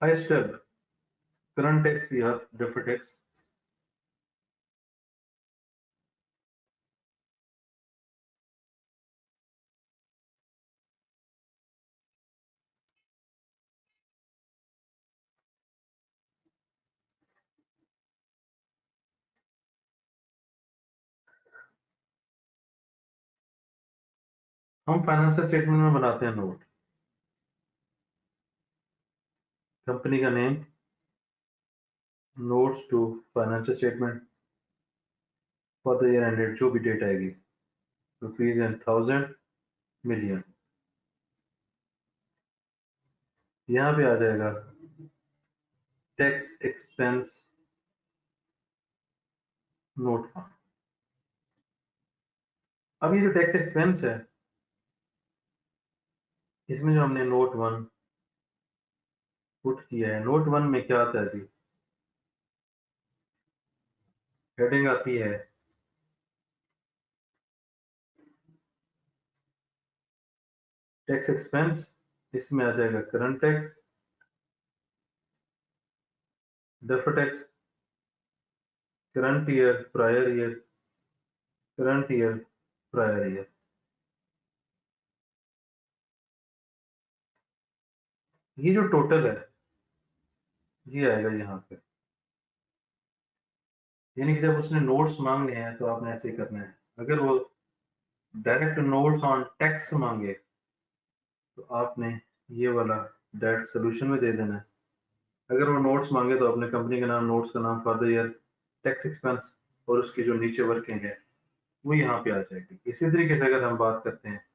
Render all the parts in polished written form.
High step current tax या deferred tax. हम financial statement में बनाते हैं नोट, कंपनी का name, notes to financial statement for the year ended, जो भी डेट आएगी, रुपीज एंड थाउजेंड, मिलियन। यहाँ पे आ जाएगा टैक्स एक्सपेंस नोट फॉर्म। अब ये जो टैक्स एक्सपेंस है, इसमें जो हमने नोट वन पुट किया है, नोट वन में क्या आता है जी? हेडिंग आती है टैक्स एक्सपेंस, इसमें आ जाएगा current tax, deferred tax, current year, prior year, current year, prior year. ये जो टोटल है ये आएगा यहाँ पे। यानी कि जब उसने नोट्स मांगने हैं तो आपने ऐसे ही करना है। अगर वो डायरेक्ट नोट्स ऑन टैक्स मांगे तो आपने ये वाला डायरेक्ट सोल्यूशन में दे देना है। अगर वो नोट्स मांगे तो अपने कंपनी का नाम, नोट्स का नाम, for the year, tax expense और उसकी जो नीचे वर्किंग है वो यहाँ पे आ जाएगी। इसी तरीके से अगर हम बात करते हैं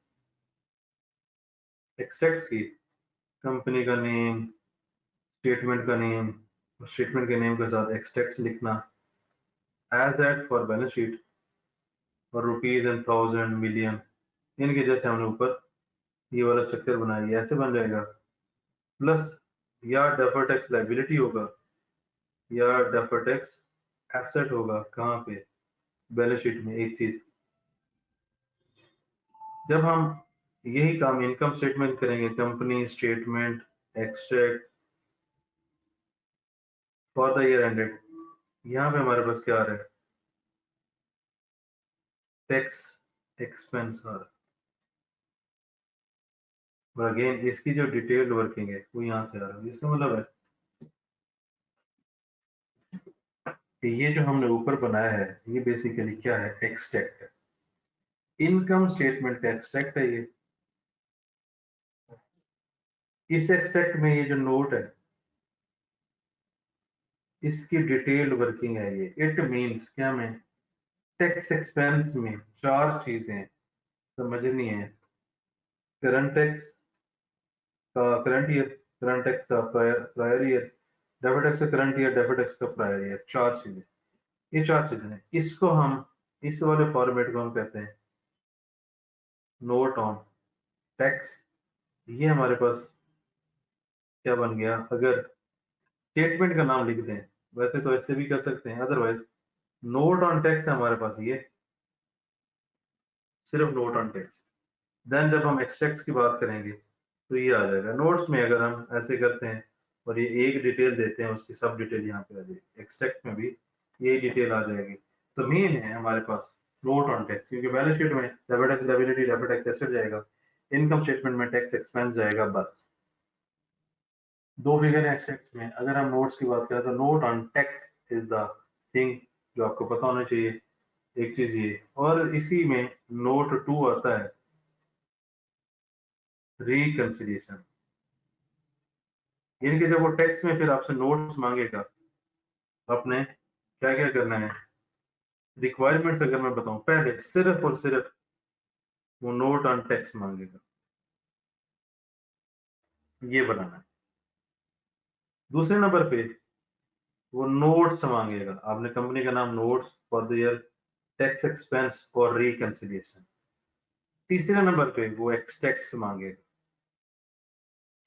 एक्सट्रैक्ट की, कंपनी का नेम, स्टेटमेंट का नेम, स्टेटमेंट के नेम के साथ एक्सट्रैक्ट लिखना, as at for balance sheet और रुपीज एंड थाउजेंड, मिलियन, इनके जैसे हमने ऊपर ये वाला स्ट्रक्चर बनाया, ये ऐसे बन जाएगा। प्लस या डेफर्ड टैक्स लाइबिलिटी होगा या डेफर्ड टैक्स एसेट होगा। कहाँ पे? बैलेंस शीट में। एक चीज, जब हम यही काम इनकम स्टेटमेंट करेंगे, company statement, extract for the year ended, यहाँ पे हमारे पास क्या आ रहा है? टैक्स एक्सपेंस आ रहा है। और अगेन इसकी जो डिटेल्ड वर्किंग है वो यहाँ से आ रहा है। इसका मतलब है कि ये जो हमने ऊपर बनाया है ये बेसिकली क्या है? एक्सट्रैक्ट है। इनकम स्टेटमेंट का एक्सट्रैक्ट है ये। इस एक्सट्रैक्ट में ये जो नोट है इसकी डिटेल्ड वर्किंग है ये। इट मींस क्या? में टैक्स एक्सपेंस में चार चीजें समझनी है। करंट टैक्स का करंट ईयर, करंट टैक्स का प्रायर ईयर, डेफर्ड टैक्स का करंट ईयर, डेफर्ड टैक्स का प्रायर ईयर। चार चीजें, ये चार चीजें हैं। इसको हम, इस वाले फॉर्मेट को हम कहते हैं नोट ऑन टैक्स। ये हमारे पास क्या बन गया? अगर स्टेटमेंट का नाम लिख दें, वैसे तो ऐसे भी कर सकते हैं, अदरवाइज नोट ऑन टैक्स है हमारे पास ये, सिर्फ नोट ऑन टैक्स। देन जब हम एक्सट्रैक्ट की बात करेंगे तो ये आ जाएगा। नोट्स में अगर हम ऐसे करते हैं और ये एक डिटेल देते हैं, उसकी सब डिटेल यहाँ पे आ जाएगी। एक्सट्रैक्ट में भी यही डिटेल आ जाएगी। तो मेन है हमारे पास नोट ऑन टैक्स, क्योंकि बैलेंस शीट में debit tax liability, debit tax asset जाएगा, इनकम स्टेटमेंट में टैक्स एक्सपेंस जाएगा। बस दो फिगर है एक्सट्रैक्ट में। अगर हम नोट्स की बात करें तो note on tax is the thing जो आपको पता होना चाहिए। एक चीज ये, और इसी में नोट टू आता है रिकंसिलिएशन। यानी कि जब वो टेक्स्ट में फिर आपसे नोट्स मांगेगा, आपने क्या क्या करना है? रिक्वायरमेंट्स अगर मैं बताऊं, पहले सिर्फ और सिर्फ वो नोट ऑन टेक्स्ट मांगेगा, ये बनाना है। दूसरे नंबर पे वो नोट्स मांगेगा, आपने कंपनी का नाम, notes for the year, tax expense और रिकंसिलिएशन। तीसरे नंबर पे वो एक्सटेक्स मांगेगा।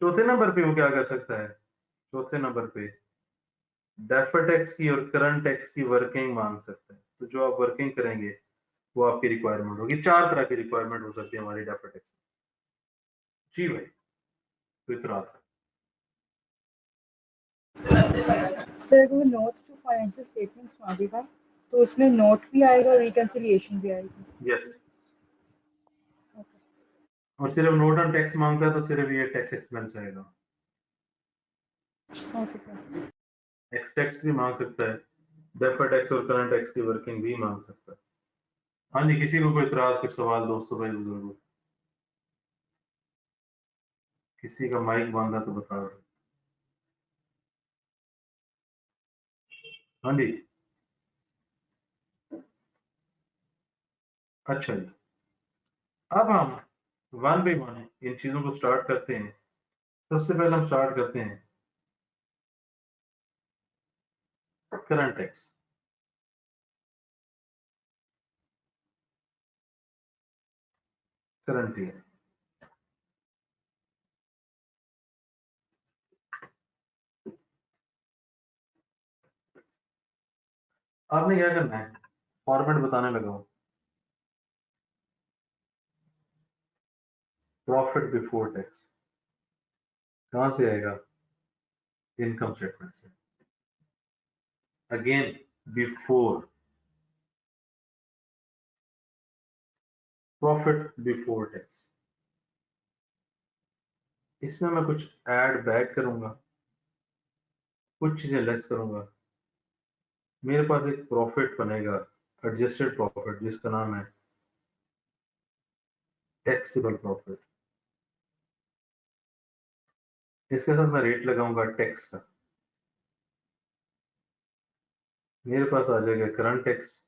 चौथे नंबर पे वो क्या कर सकता है? चौथे नंबर पे डेफर्ड टैक्स की और करंट टैक्स की वर्किंग मांग सकते हैं। तो जो आप वर्किंग करेंगे वो आपकी रिक्वायरमेंट होगी। चार तरह की रिक्वायरमेंट हो सकती है हमारी डेफर्ड टैक्स। जी भाई, कोई इतराज? सर वो नोट्स टू फाइनेंशियल स्टेटमेंट्स मांगेगा तो उसमें नोट भी आएगा और रिकंसिलिएशन भी आएगी। यस, ओके और सिर्फ नोट ऑन टैक्स मांगता है तो सिर्फ ये टैक्स एक्सपेंस आएगा। Okay sir. एक्स टैक्स भी मांग सकता है, डेफर्ड टैक्स और करंट टैक्स की वर्किंग भी मांग सकता है। हाँ जी, किसी को कोई इतराज, कुछ सवाल दोस्तों भाई बुजुर्गों? किसी का माइक बंद है तो बताओ। हाँ जी, अच्छा जी। अब हम वन बाई वन इन चीजों को स्टार्ट करते हैं। सबसे पहले हम स्टार्ट करते हैं करंट टैक्स। करंट ईयर, आपने क्या करना है, फॉर्मेट बताने लगा हूं। प्रॉफिट बिफोर टैक्स कहां से आएगा? इनकम स्टेटमेंट से। Again before, profit before tax. इसमें मैं कुछ ऐड बैक करूंगा, कुछ चीजें लेस करूंगा। मेरे पास एक प्रॉफिट बनेगा, एडजस्टेड प्रॉफिट, जिसका नाम है टैक्सेबल प्रॉफिट। इसके साथ मैं रेट लगाऊंगा टैक्स का। मेरे पास आ जाएगा करंट टैक्स।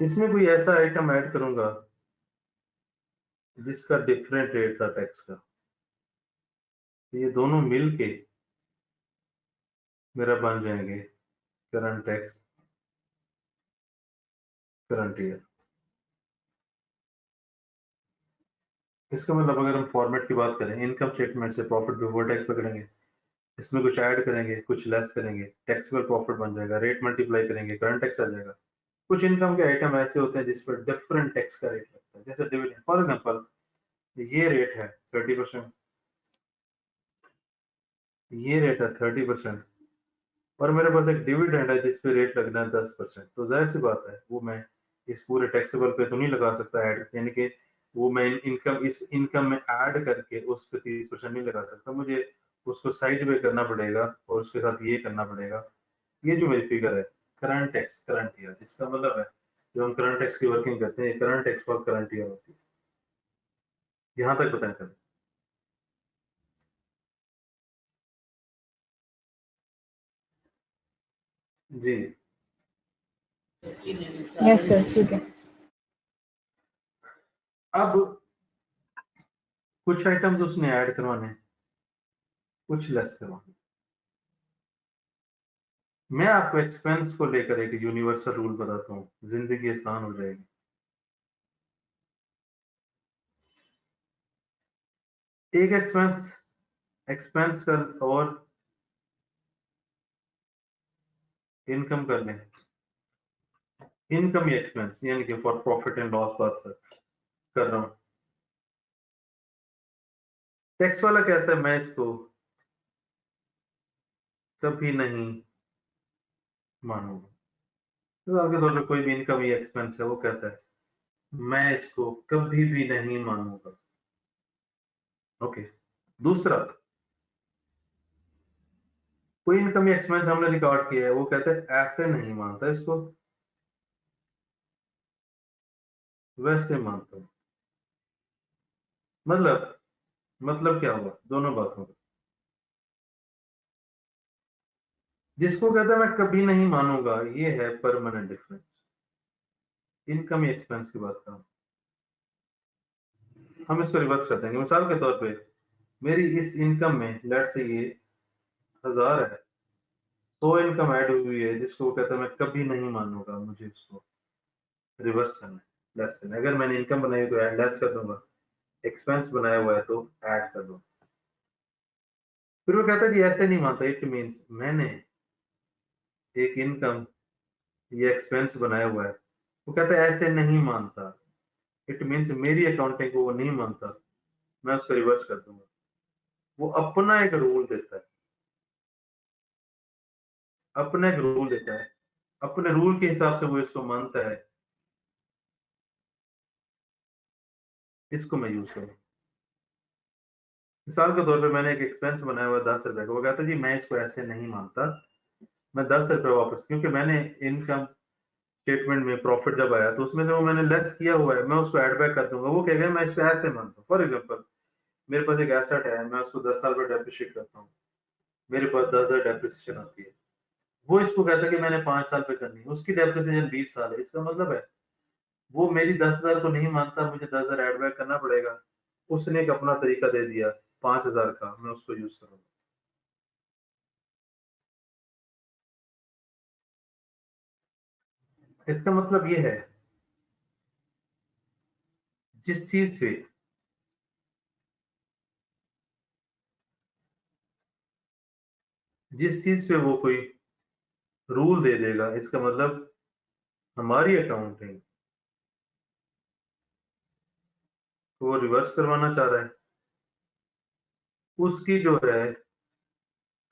इसमें कोई ऐसा आइटम ऐड करूंगा जिसका डिफरेंट रेट था टैक्स का। ये दोनों मिलके मेरा बन जाएंगे करंट टैक्स, करंट ईयर। इसका मतलब अगर हम फॉर्मेट की बात करें, इनकम स्टेटमेंट से प्रॉफिट बिफोर टैक्स पकड़ेंगे, इसमें कुछ ऐड करेंगे, कुछ लेस करेंगे, टैक्सेबल प्रॉफिट बन जाएगा, रेट मल्टीप्लाई करेंगे, करंट टैक्स आ जाएगा। कुछ इनकम के आइटम ऐसे होते हैं जिस पर डिफरेंट टैक्स का रेट लगता है, जैसे डिविडेंड फॉर एग्जांपल। ये रेट है 30%, ये रेट है 30%, और मेरे पास एक डिविडेंड है जिस पे रेट लगना है 10%। तो जाहिर सी बात है वो मैं इस पूरे टैक्सेबल पे तो नहीं लगा सकता ऐड, यानी कि वो मैं इनकम, इस इनकम में ऐड करके उस पे 30% नहीं लगा सकता। मुझे उसको साइड में करना पड़ेगा और उसके साथ ये करना पड़ेगा। ये जो मेरी फिगर है करंट टैक्स, करंट ईयर, इसका मतलब है जो हम करंट टैक्स की वर्किंग करते हैं, current tax for current year होती है। यहाँ तक बताएं सर? जी, यस सर ठीक है। अब कुछ आइटम्स उसने ऐड करवाने हैं, कुछ लेस करवाने। मैं आपको एक्सपेंस को लेकर एक यूनिवर्सल रूल बताता हूँ, जिंदगी आसान हो जाएगी। एक एक्सपेंस, एक्सपेंस कर और इनकम कर लें। इनकम या एक्सपेंस, यानी कि फॉर प्रॉफिट एंड लॉस बात कर रहा हूँ। टैक्स वाला कहता है मैं इसको कभी नहीं मानूंगा। मिसाल के तौर पर कोई भी इनकम या एक्सपेंस है, वो कहता है मैं इसको कभी भी नहीं मानूंगा। ओके। दूसरा, कोई इनकम या एक्सपेंस हमने रिकॉर्ड किया है, वो कहते हैं ऐसे नहीं मानता इसको, वैसे मानता हूं। मतलब क्या हुआ दोनों बातों का? जिसको कहता है मैं कभी नहीं मानूंगा, ये है परमानेंट डिफरेंस। इनकम या एक्सपेंस की बात करूं, हम इसको रिवर्स कर देंगे। मिसाल के तौर पे मेरी इस इनकम में लेट से ये 1000 है, 100 इनकम ऐड हुई है जिसको वो कहता है मैं कभी नहीं मानूंगा, मुझे इसको रिवर्स करना है, लेस करना है। अगर मैंने इनकम बनाई तो ऐड लेस कर दूंगा, एक्सपेंस बनाया हुआ है तो ऐड कर दूंगा। फिर वो कहता है कि ऐसे नहीं मानता, इट मीन्स मैंने एक इनकम या एक्सपेंस बनाया हुआ है, वो कहता है ऐसे नहीं मानता, इट मीन्स मेरी अकाउंटिंग को वो नहीं मानता, मैं उसको रिवर्स कर दूंगा। वो अपना एक रूल देता है, अपना एक रूल देता है, अपने रूल के हिसाब से वो इसको मानता है। इसको मैं यूज करूँ, मिसाल के तौर पे मैंने एक एक्सपेंस बनाया हुआ 10 रुपए का, वो कहता है जी मैं इसको ऐसे नहीं मानता, मैं 10 रुपए वापस, क्योंकि मैंने इनकम स्टेटमेंट में प्रॉफिट जब आया तो उसमें से वो मैंने लेस किया हुआ है, मैं उसको एड बैक कर दूंगा। वो कहेगा मैं इसको ऐसे मानता हूँ। फॉर एग्जाम्पल मेरे पास एक एसेट है, मैं उसको 10 साल पर डेप्रिशिएट करता हूँ, मेरे पास 10,000 डेप्रिसिएशन आती है। वो इसको कहता है कि मैंने 5 साल पे करनी है, उसकी डेप्रिसिएशन 20 साल है। इसका मतलब है वो मेरी 10,000 को नहीं मानता, मुझे 10,000 एड बैक करना पड़ेगा। उसने एक अपना तरीका दे दिया 5,000 का, मैं उसको यूज करूंगा। इसका मतलब ये है जिस चीज पे वो कोई रूल दे देगा, इसका मतलब हमारी अकाउंटिंग को वो रिवर्स करवाना चाह रहा है। उसकी जो है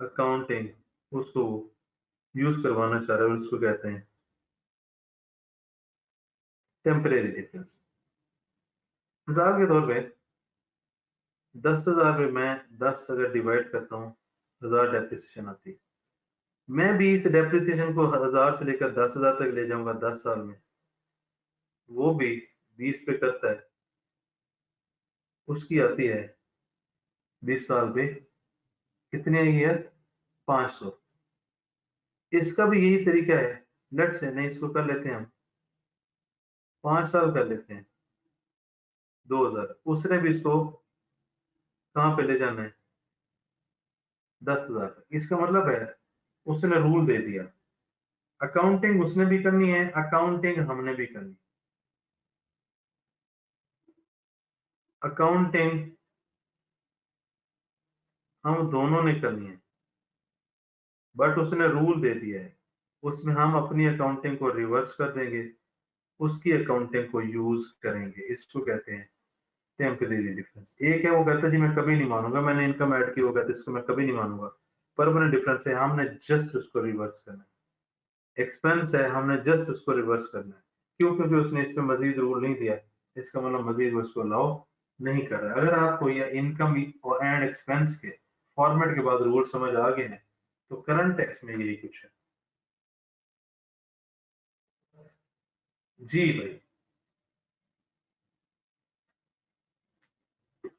अकाउंटिंग उसको यूज करवाना चाह रहा है, उसको कहते हैं टेम्परेरी डिफरेंस। मिसाल के तौर पे 10,000 पे मैं 10 अगर डिवाइड करता हूँ, 1000 डेप्रिसिएशन आती है। मैं भी इस डेप्रिसिएशन को 1000 से लेकर 10,000 तक ले जाऊंगा 10 साल में। वो भी 20 पे करता है, उसकी आती है 20 साल पे कितनी आई है, 500। इसका भी यही तरीका है। लेट्स से नहीं, इसको कर लेते हैं हम 5 साल कर लेते हैं, 2000। उसने भी इसको कहाँ पे ले जाना है, 10,000 तक। इसका मतलब है उसने रूल दे दिया। अकाउंटिंग उसने भी करनी है, अकाउंटिंग हमने भी करनी है। अकाउंटिंग हम दोनों ने करनी है, बट उसने रूल दे दिया है। उसमें हम अपनी अकाउंटिंग को रिवर्स कर देंगे, उसकी अकाउंटिंग को यूज करेंगे। इसको कहते हैं टेम्परेरी डिफरेंस। एक है वो कहता है जी मैं कभी नहीं मानूंगा, मैंने इनकम ऐड की, वो कहता है इसको मैं कभी नहीं मानूंगा। परमानेंट डिफरेंस है, हमने जस्ट उसको रिवर्स करना है। एक्सपेंस है, हमने जस्ट उसको रिवर्स करना है। क्यों? क्योंकि उसने इस पे मजीद रूल नहीं दिया, इसका मतलब मजीद वो इसको अलाउ नहीं कर रहा है। अगर आपको ये इनकम और एंड एक्सपेंस के फॉर्मेट के बाद रूल समझ आ गए हैं तो करंट टैक्स में यही कुछ है। जी भाई,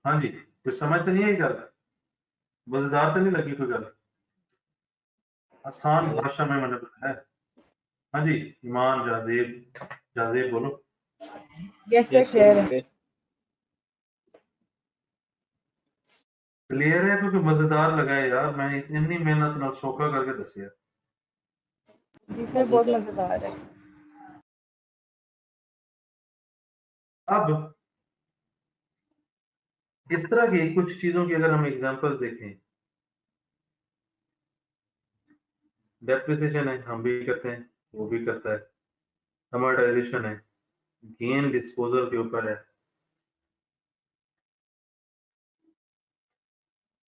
हाँ जी, कुछ समझ तो नहीं आई गल, मजेदार तो नहीं लगी कोई गल? आसान भाषा में मैंने बताया। हाँ जी, ईमान, जाजेब, जाजेब बोलो। Yes, sir, yes sir clear है। ओके। क्लियर है? क्योंकि मजेदार लगा है यार, मैंने इतनी मेहनत ना शोका करके दसिया। जी सर, बहुत मजेदार। मजेदार है। अब इस तरह की कुछ चीजों की अगर हम एग्जांपल्स देखें, डेप्रिसिएशन है, हम भी करते हैं, वो भी करता है। अमोर्टाइजेशन है, गेन डिस्पोजल के ऊपर है,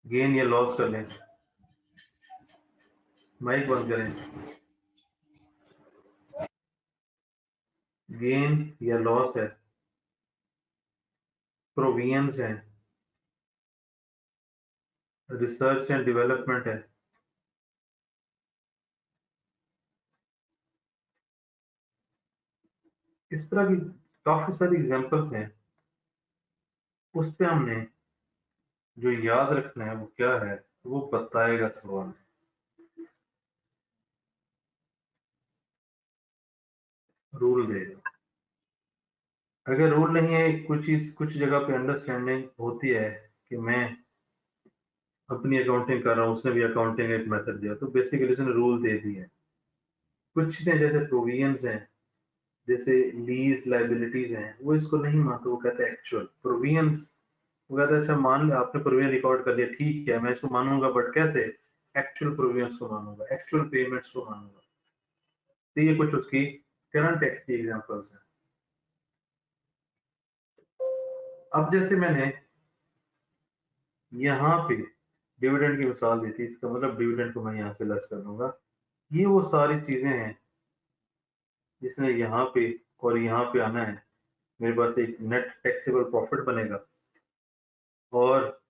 गेन या लॉस कर लें। माइक बंद करें। गेन या लॉस है, प्रोविजंस है, रिसर्च एंड डेवलपमेंट है। इस तरह की काफी सारी एग्जांपल्स हैं। उस पे हमने जो याद रखना है वो क्या है, वो बताएगा सवाल, रूल देगा। अगर रूल नहीं है, कुछ चीज कुछ जगह पे अंडरस्टैंडिंग होती है कि मैं अपनी अकाउंटिंग कर रहा हूँ, उसने भी अकाउंटिंग एक मेथड दिया, तो बेसिकली उसने रूल दे दिया है। कुछ चीजें जैसे प्रोविजंस हैं, जैसे लीज लाइबिलिटीज हैं, वो इसको नहीं मानते, वो कहते हैं एक्चुअल प्रोविजंस। वो कहते हैं अच्छा मान लिया आपने प्रोविजन रिकॉर्ड कर लिया, ठीक है मैं इसको मानूंगा, बट कैसे? एक्चुअल प्रोविजंस को मानूंगा, एक्चुअल पेमेंट्स को मानूंगा। तो ये कुछ उसकी करंट टैक्स की एग्जांपल्स हैं। अब जैसे मैंने यहाँ पे डिविडेंड की मिसाल दी थी, इसका मतलब डिविडेंड को मैं यहाँ से लेस कर दूंगा। ये वो सारी चीजें हैं जिसने यहाँ पे और यहाँ पे आना है, मेरे पास एक नेट टैक्सेबल प्रॉफिट बनेगा और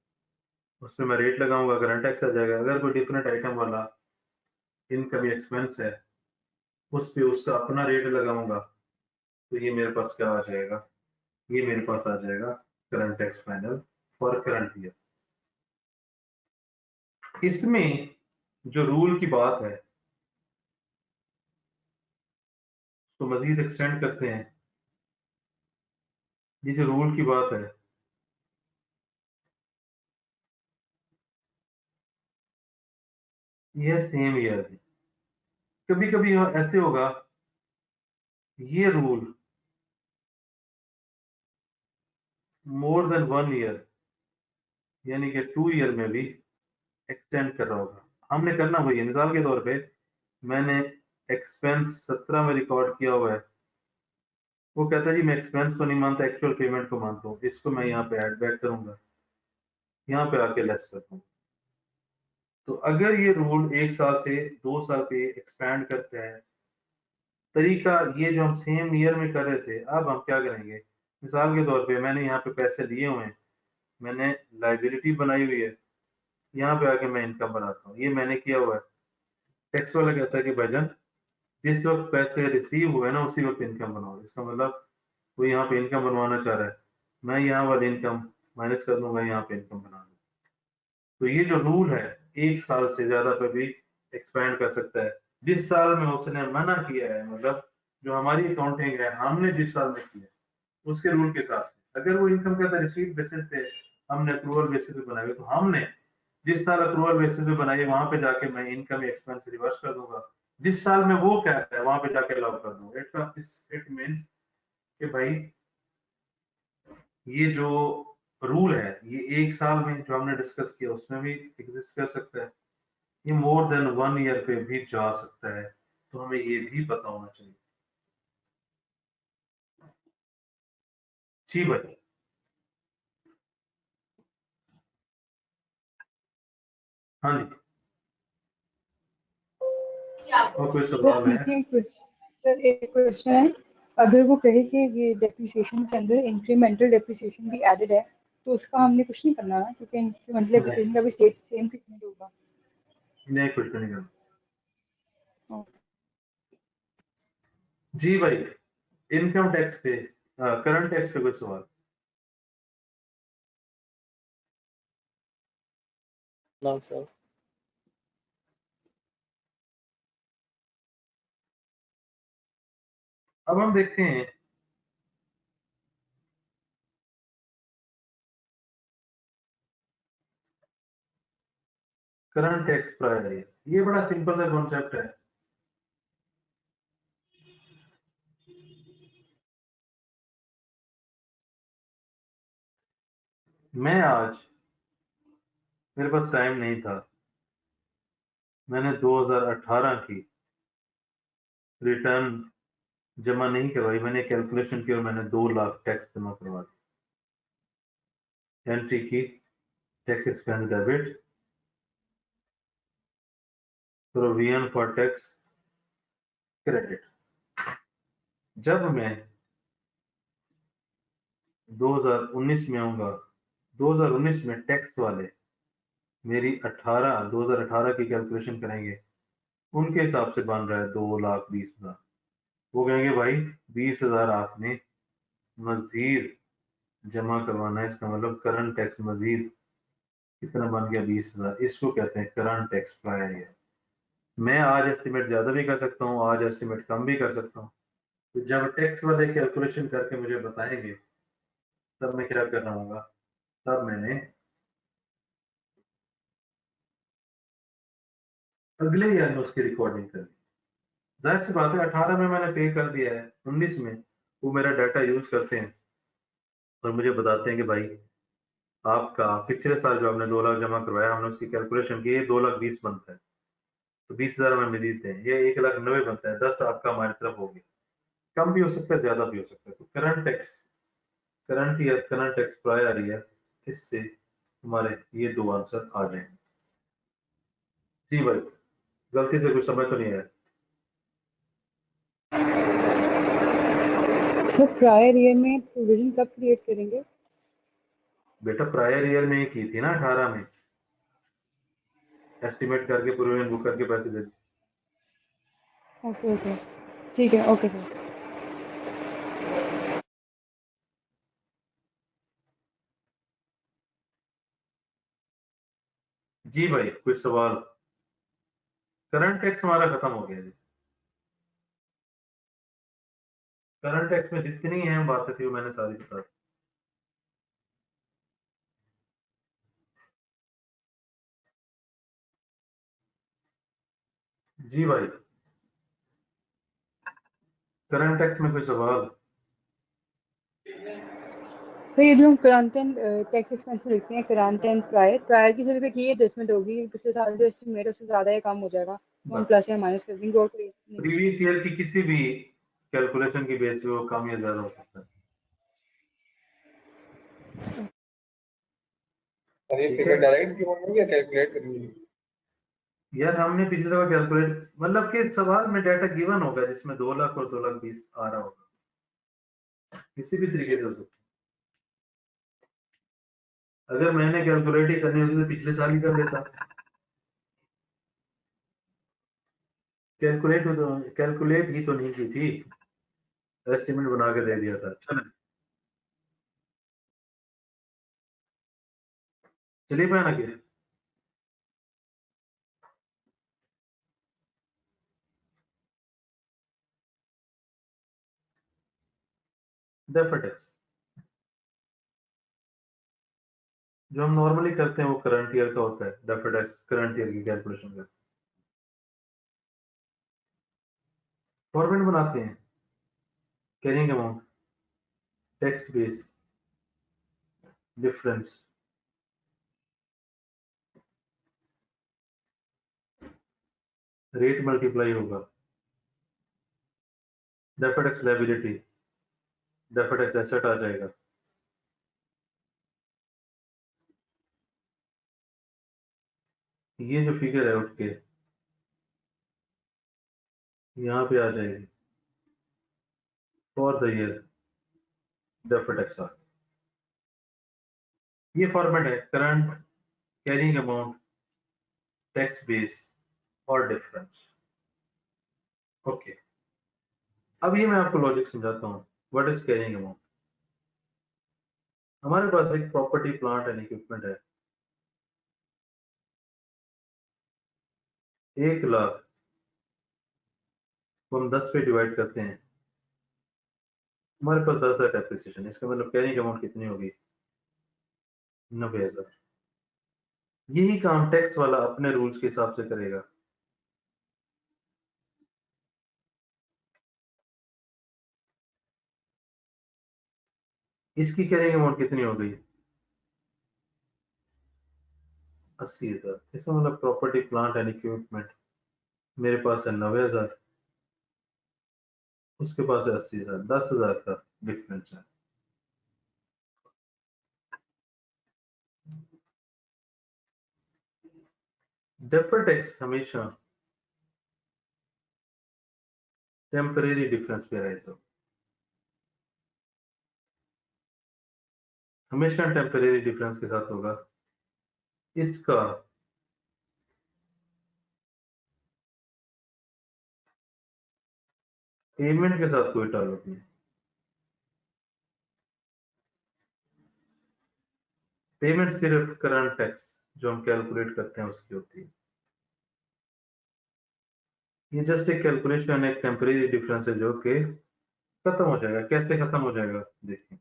उसमें मैं रेट लगाऊंगा, करंट टैक्स आ जाएगा। अगर कोई डिफरेंट आइटम वाला इनकम एक्सपेंस है उस पे उसका अपना रेट लगाऊंगा, तो ये मेरे पास क्या आ जाएगा, ये मेरे पास आ जाएगा current tax final for current year. इसमें जो रूल की बात है तो मजीद एक्सटेंड करते हैं। ये जो रूल की बात है, ये सेम ईयर है। कभी कभी ऐसे होगा, ये रूल मोर देन 1 ईयर यानी कि 2 ईयर में भी एक्सटेंड कर रहा होगा। हमने करना वही है। मिसाल के तौर पे मैंने एक्सपेंस 17 में रिकॉर्ड किया हुआ है, वो कहता है जी मैं एक्सपेंस को नहीं मानता, एक्चुअल पेमेंट को मानता हूँ, इसको मैं यहाँ पे ऐड बैक करूंगा, यहाँ पे आके लेस करता हूँ। तो अगर ये रूल 1 साल से 2 साल पे एक्सपैंड करता है, तरीका ये जो हम सेम ईयर में कर रहे थे, अब हम क्या करेंगे, मिसाल के तौर पे मैंने यहाँ पे पैसे लिए हुए हैं, मैंने लाइबिलिटी बनाई हुई है, यहाँ पे आके मैं इनकम बनाता हूँ, ये मैंने किया हुआ है। टैक्स वाला कहता है कि भाईजान जिस वक्त पैसे रिसीव हुए ना उसी वक्त इनकम बनाओ। इसका मतलब वो यहाँ पे इनकम बनवाना चाह रहा है, मैं यहाँ वाली इनकम माइनस कर दूंगा, यहाँ पे इनकम बना दूंगा। तो ये जो रूल है 1 साल से ज्यादा पे भी एक्सपैंड कर सकता है। जिस साल में उसने मना किया है, मतलब जो हमारी अकाउंटिंग है हमने जिस साल में किया है उसके रूल के हिसाब से, अगर वो इनकम कहता है रिसीव बेसिस पे हमने अप्रूवल बेसिस पे बनाई, तो हमने जिस साल अप्रूवल बेसिस पे बनाई वहां पे जाके मैं इनकम एक्सपेंस रिवर्स कर दूंगा, जिस साल में वो कहता है वहां पे जाके अलाउ कर दूंगा। इट मीन्स कि भाई ये जो रूल है ये 1 साल में जो हमने डिस्कस किया उसमें भी एग्जिस्ट कर सकता है, ये मोर देन 1 ईयर पे भी जा सकता है। तो हमें ये भी पता होना चाहिए। जी भाई। हाँ जी, और कोई सर सवाल है? ठीक है, सर एक क्वेश्चन है। अगर वो कहे कि ये डेप्रिसिएशन के अंदर इंक्रीमेंटल डेप्रिसिएशन भी एडेड है, तो उसका हमने कुछ नहीं करना ना, क्योंकि इंक्रीमेंटल नहीं, डेप्रिसिएशन का भी सेम ट्रीटमेंट होगा। नहीं कुछ नहीं करना। ओके। जी भाई, इनकम टैक्स पे करंट टैक्स पे कोई सवाल? No, sir. अब हम देखते हैं करंट टैक्स प्रायर ईयर। ये बड़ा सिंपल सा कॉन्सेप्ट है। मैं आज, मेरे पास टाइम नहीं था, मैंने 2018 की रिटर्न जमा नहीं करवाई, मैंने कैलकुलेशन की और मैंने 2 लाख टैक्स जमा करवा दी। एंट्री की tax expense debit, provision for tax credit. जब मैं 2019 में आऊंगा, 2019 में टैक्स वाले मेरी 2018 की कैलकुलेशन करेंगे, उनके हिसाब से बन रहा है 2,20,000। वो कहेंगे भाई 20,000 आपने मजीद जमा करवाना है, इसका मतलब करंट टैक्स मजीद कितना बन गया, 20,000। इसको कहते हैं करंट टैक्स प्रायर ईयर। मैं आज एस्टिमेट ज्यादा भी कर सकता हूँ, आज एस्टिमेट कम भी कर सकता हूँ। तो जब टैक्स वाले कैलकुलेशन करके मुझे बताएंगे तब मैं क्या कर रहा हूँ, तब मैंने अगले ईयर में उसकी रिकॉर्डिंग कर दी। जाहिर सी बात है 18 में मैंने पे कर दिया है, 19 में वो मेरा डाटा यूज करते हैं और मुझे बताते हैं कि भाई आपका पिछले साल जो आपने 2 लाख जमा करवाया, हमने उसकी कैलकुलेशन की, 2,20,000 बनता है, तो 20,000 हमें मिल देते हैं, ये 1,90,000 बनता है, 10 आपका हमारी तरफ हो गया। कम भी हो सकता है, ज्यादा भी हो सकता है। तो current tax, current year current tax prior year, इससे हमारे ये दो आंसर आ जाएंगे। जी भाई, गलती से कुछ समझ तो नहीं आया? सर प्रायर ईयर में प्रोविजन कब क्रिएट करेंगे? बेटा प्रायर ईयर में ही की थी ना, 18 में एस्टिमेट करके प्रोविजन बुक करके पैसे दे दी। ओके ओके, ठीक है, ओके सर। जी भाई, कुछ सवाल? करंट टैक्स हमारा खत्म हो गया जी। करंट टैक्स में जितनी अहम बातें थी वो मैंने सारी बता दी। जी भाई, करंट टैक्स में कोई सवाल? सर ये जो हम करंट एंड टैक्स एक्सपेंस में लिखते हैं, करंट एंड प्रायर, प्रायर की सिर्फ एक ये एडजस्टमेंट होगी, पिछले साल जो एस्टिमेट है उससे ज़्यादा या कम हो जाएगा, तो हम बस प्लस या माइनस कर देंगे और कोई नहीं। प्रीवियस ईयर की किसी भी कैलकुलेशन की बेस पे वो कम या ज्यादा हो सकता है। और ये ठीक फिगर है डायरेक्ट की होंगे या कैलकुलेट करनी है? यार, हमने पिछली दफा कैलकुलेट, मतलब कि सवाल में डाटा गिवन होगा जिसमें 2 लाख और 2,20,000 आ रहा होगा, किसी भी तरीके से हो सकता है। अगर मैंने कैलकुलेट ही करनी होती तो पिछले साल ही कर लेता। कैलकुलेट ही तो नहीं की थी, एस्टिमेट बना के दे दिया था। चलिए मैं ना किया डेफर्ड टैक्स जो हम नॉर्मली करते हैं वो करंट ईयर का होता है। डेफर्ड टैक्स करंट ईयर की कैलकुलेशन का फॉर्मेट बनाते हैं। Carrying amount, tax base, difference, rate multiply होगा, deferred tax liability, deferred tax asset आ जाएगा। ये जो फिगर है उठ के यहाँ पे आ जाएगी for the year deferred tax. ये फॉर्मेट है current, carrying amount, tax base और डिफरेंस। ओके, अब ये मैं आपको लॉजिक समझाता हूँ। What is carrying amount? हमारे पास एक प्रॉपर्टी प्लांट एंड इक्विपमेंट है 1,00,000 को हम 10 पे डिवाइड करते हैं, हमारे पास 10,000 डेप्रिसिएशन। इसका मतलब कैरिंग अमाउंट कितनी होगी? 90,000। यही काम टैक्स वाला अपने रूल्स के हिसाब से करेगा। इसकी कैरिंग अमाउंट कितनी हो गई? 80,000। इसका मतलब प्रॉपर्टी प्लांट एंड इक्विपमेंट मेरे पास है 90,000, उसके पास है 80,000, 10,000 का डिफरेंस है। डेफर्ड टैक्स हमेशा टेम्परेरी डिफरेंस पे राइज हो, हमेशा टेम्परेरी डिफरेंस के साथ होगा। इसका पेमेंट के साथ कोई ताल्लुक नहीं। पेमेंट सिर्फ करंट टैक्स जो हम कैलकुलेट करते हैं उसकी होती है। ये जस्ट एक कैलकुलेशन, एक टेम्परेरी डिफरेंस है जो कि खत्म हो जाएगा। कैसे खत्म हो जाएगा देखिए,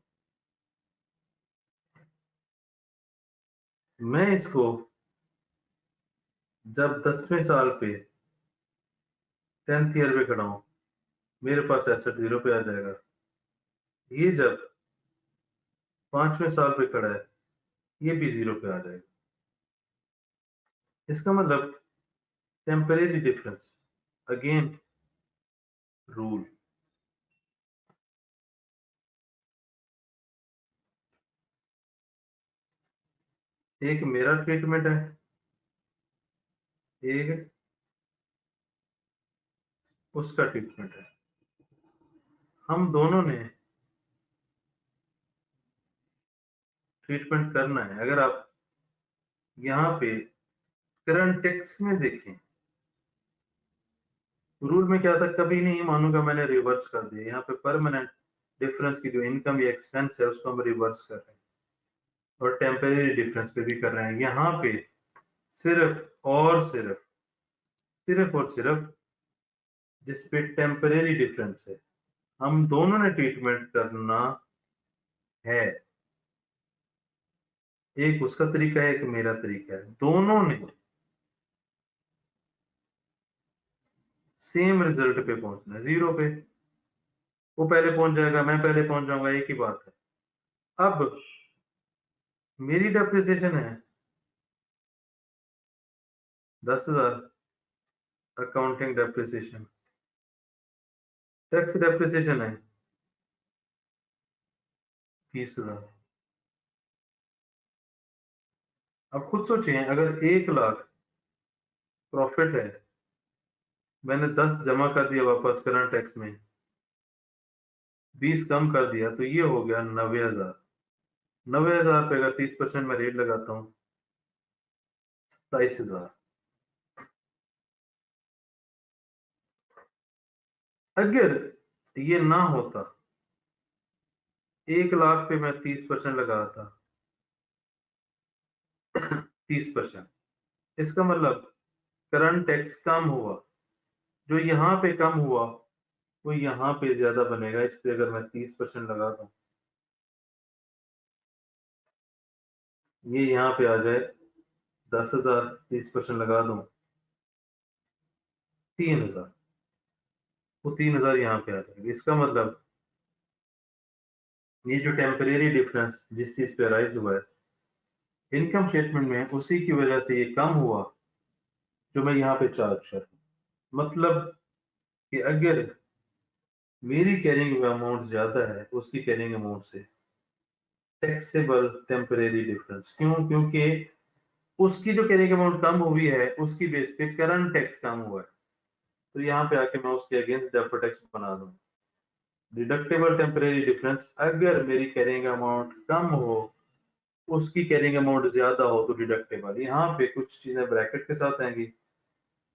मैं इसको जब 10वें साल पे 10th ईयर पे खड़ा हूं, मेरे पास एसेट 0 पे आ जाएगा। ये जब 5वें साल पे खड़ा है, ये भी 0 पे आ जाएगा। इसका मतलब टेम्परेरी डिफरेंस, अगेन रूल। एक मेरा ट्रीटमेंट है, एक उसका ट्रीटमेंट है। हम दोनों ने ट्रीटमेंट करना है। अगर आप यहाँ पे करंट टैक्स में देखें, रूल में क्या था, कभी नहीं मानूंगा मैंने रिवर्स कर दिया। यहाँ पे परमानेंट डिफरेंस की जो इनकम या एक्सपेंस है उसको हम रिवर्स कर रहे हैं और टेम्परेरी डिफरेंस पे भी कर रहे हैं। यहाँ पे सिर्फ और सिर्फ जिसपे टेम्परेरी डिफरेंस है हम दोनों ने ट्रीटमेंट करना है। एक उसका तरीका है, एक मेरा तरीका है, दोनों ने सेम रिजल्ट पे पहुंचना है, 0 पे। वो पहले पहुंच जाएगा, मैं पहले पहुंच जाऊंगा, एक ही बात है। अब मेरी डेप्रिसिएशन है 10,000 अकाउंटिंग डेप्रिसिएशन, टैक्स डेप्रिसिएशन है 30,000। अब खुद सोचिए, अगर 1 लाख प्रॉफिट है, मैंने 10 जमा कर दिया वापस करंट टैक्स में, 20 कम कर दिया, तो ये हो गया 90,000। 90,000 पे अगर 30% में रेट लगाता हूँ 27,000। अगर ये ना होता, 1 लाख पे मैं 30% लगा था 30%, इसका मतलब करंट टैक्स कम हुआ, जो यहाँ पे कम हुआ वो यहाँ पे ज्यादा बनेगा। इसलिए अगर मैं 30% लगा दूं, ये यहाँ पे आ जाए 10,000, 30% लगा दूं 3,000, वो 3,000 यहाँ पे आ जाएगा। इसका मतलब ये जो टेम्परेरी डिफरेंस जिस चीज पे अराइज हुआ है इनकम स्टेटमेंट में, उसी की वजह से ये कम हुआ जो मैं यहाँ पे चार्ज कर। मतलब कि अगर मेरी कैरिंग अमाउंट ज्यादा है उसकी कैरिंग अमाउंट से, टैक्सेबल टेम्परेरी डिफरेंस। क्यों? क्योंकि उसकी जो कैरिंग अमाउंट कम हुई है उसकी बेस पे करंट टैक्स कम हुआ है, तो यहाँ पे आके मैं उसके अगेंस्ट डेफर्ड टैक्स बना दूं। डिडक्टेबल टेम्परेरी डिफरेंस, अगर मेरी कैरिंग अमाउंट कम हो उसकी कैरिंग अमाउंट ज्यादा हो तो डिडक्टेबल। यहाँ पे कुछ चीजें ब्रैकेट के साथ आएंगी,